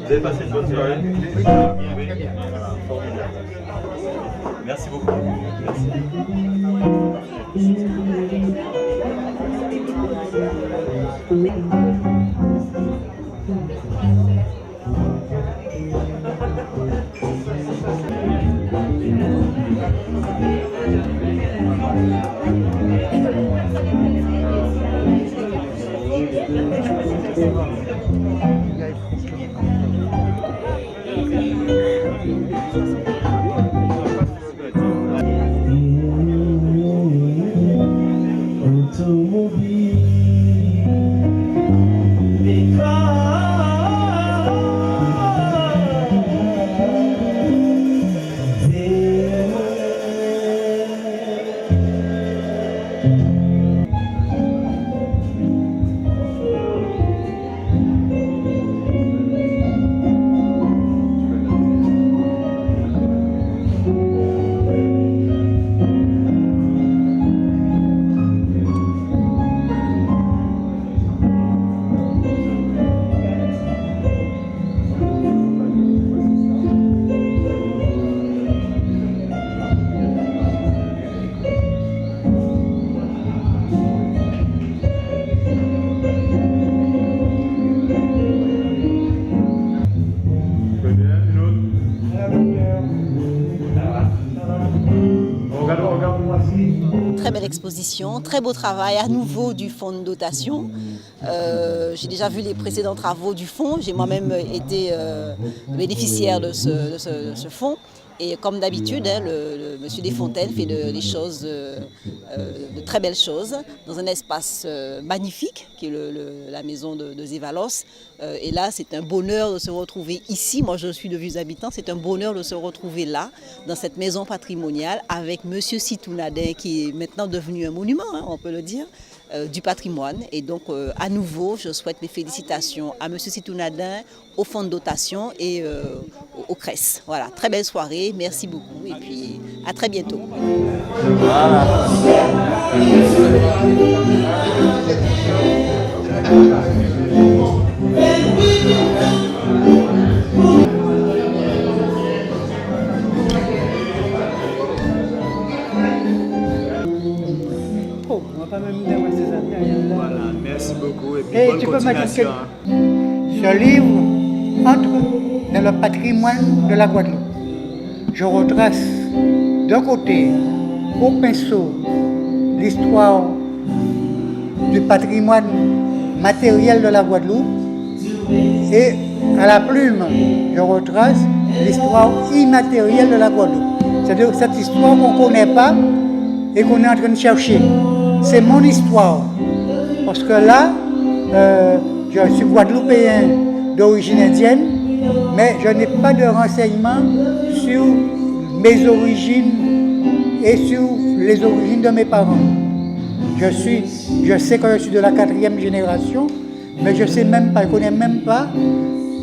Vous avez passé une bonne soirée? Très belle exposition, très beau travail à nouveau du fonds de dotation. J'ai déjà vu les précédents travaux du fonds, j'ai moi-même été bénéficiaire de ce fonds. Et comme d'habitude, le monsieur Desfontaines fait des choses, de très belles choses, dans un espace magnifique, qui est la maison de Zévalos. Et là, c'est un bonheur de se retrouver ici. Moi, je suis de Vieux-Habitants. C'est un bonheur de se retrouver là, dans cette maison patrimoniale, avec monsieur Sitounadin, qui est maintenant devenu un monument, hein, on peut le dire, du patrimoine. Et donc, à nouveau, je souhaite mes félicitations à monsieur Sitounadin, au fonds de dotation et au CRES. Voilà, très belle soirée, merci beaucoup et puis à très bientôt. Voilà. Voilà, merci beaucoup et puis bonne continuation. Ce livre entre dans le patrimoine de la Guadeloupe. Je retrace d'un côté, au pinceau, l'histoire du patrimoine matériel de la Guadeloupe et à la plume, je retrace l'histoire immatérielle de la Guadeloupe. C'est-à-dire cette histoire qu'on ne connaît pas et qu'on est en train de chercher. C'est mon histoire. Parce que là, je suis guadeloupéen d'origine indienne, mais je n'ai pas de renseignements sur mes origines et sur les origines de mes parents. Je sais que je suis de la 4e génération, mais je ne sais même pas, je ne connais même pas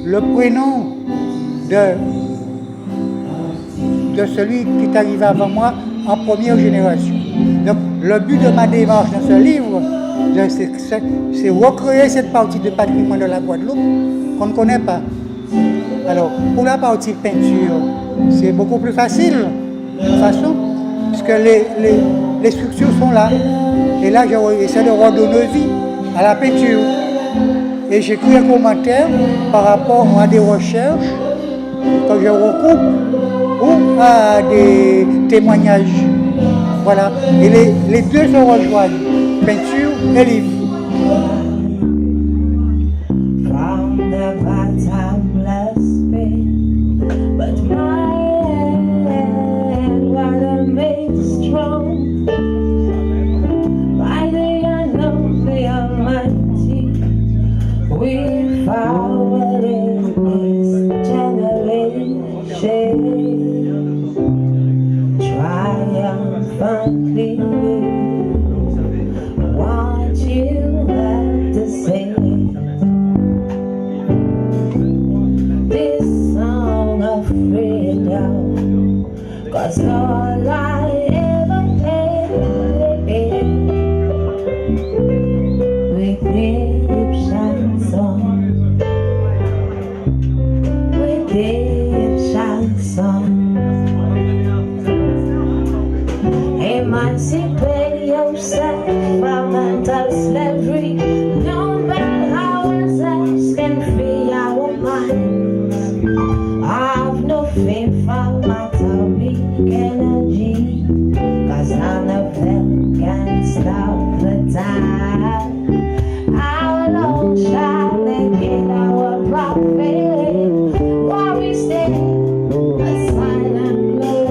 le prénom de celui qui est arrivé avant moi en première génération. Donc, le but de ma démarche dans ce livre, c'est recréer cette partie du patrimoine de la Guadeloupe qu'on ne connaît pas. Alors, pour la partie peinture, c'est beaucoup plus facile, de toute façon, puisque les structures sont là. Et là, j'essaie de redonner vie à la peinture. Et j'écris un commentaire par rapport à des recherches que je recoupe ou à des témoignages. Voilà. Et les deux se rejoignent, peinture et livre. Cause all I ever played with Egyptian song, with Egyptian song. Emancipate yourself from mental slavery, no matter time. How long shall they get our profit? While we stay aside and low.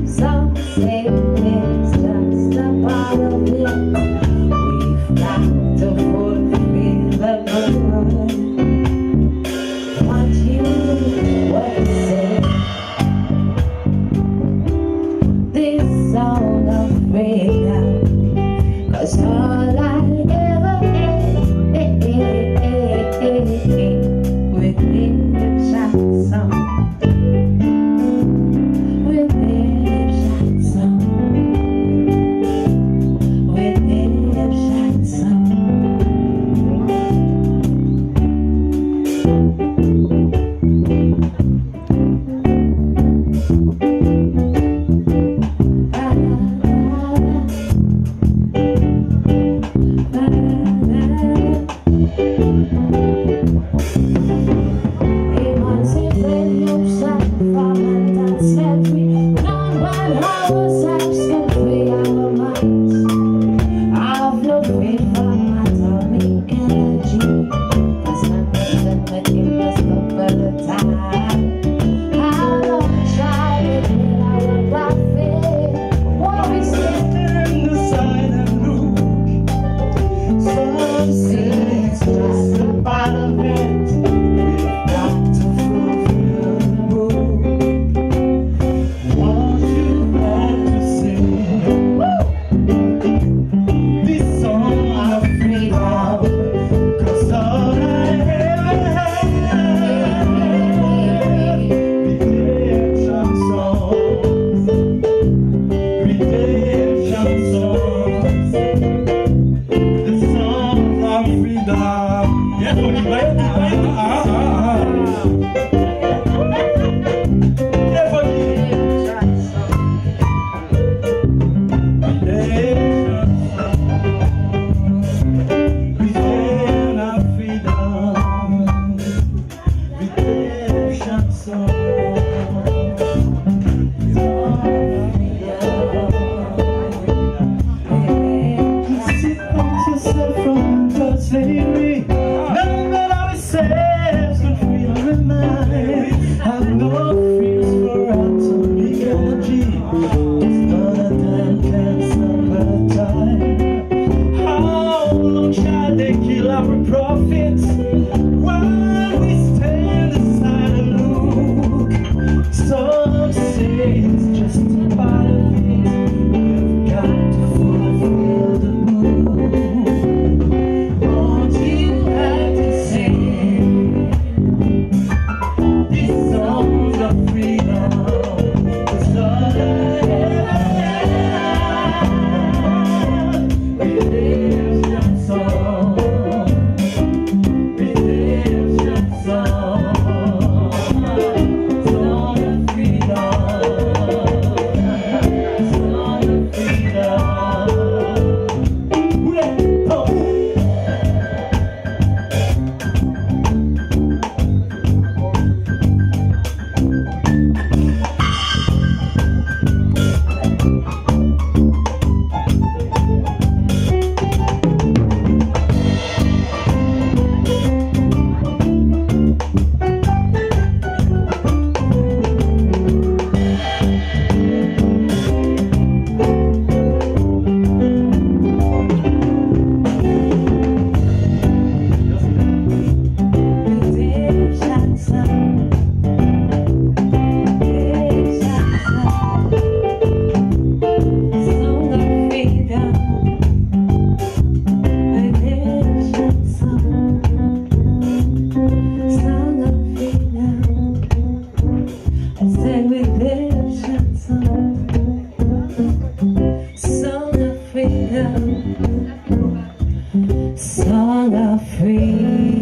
Some say it's just a part of it. We've got to fulfill the good. Want you what to say? This song of freedom, 'cause all I ever with lips and song, with lips and song, with lips and song. Song of freedom.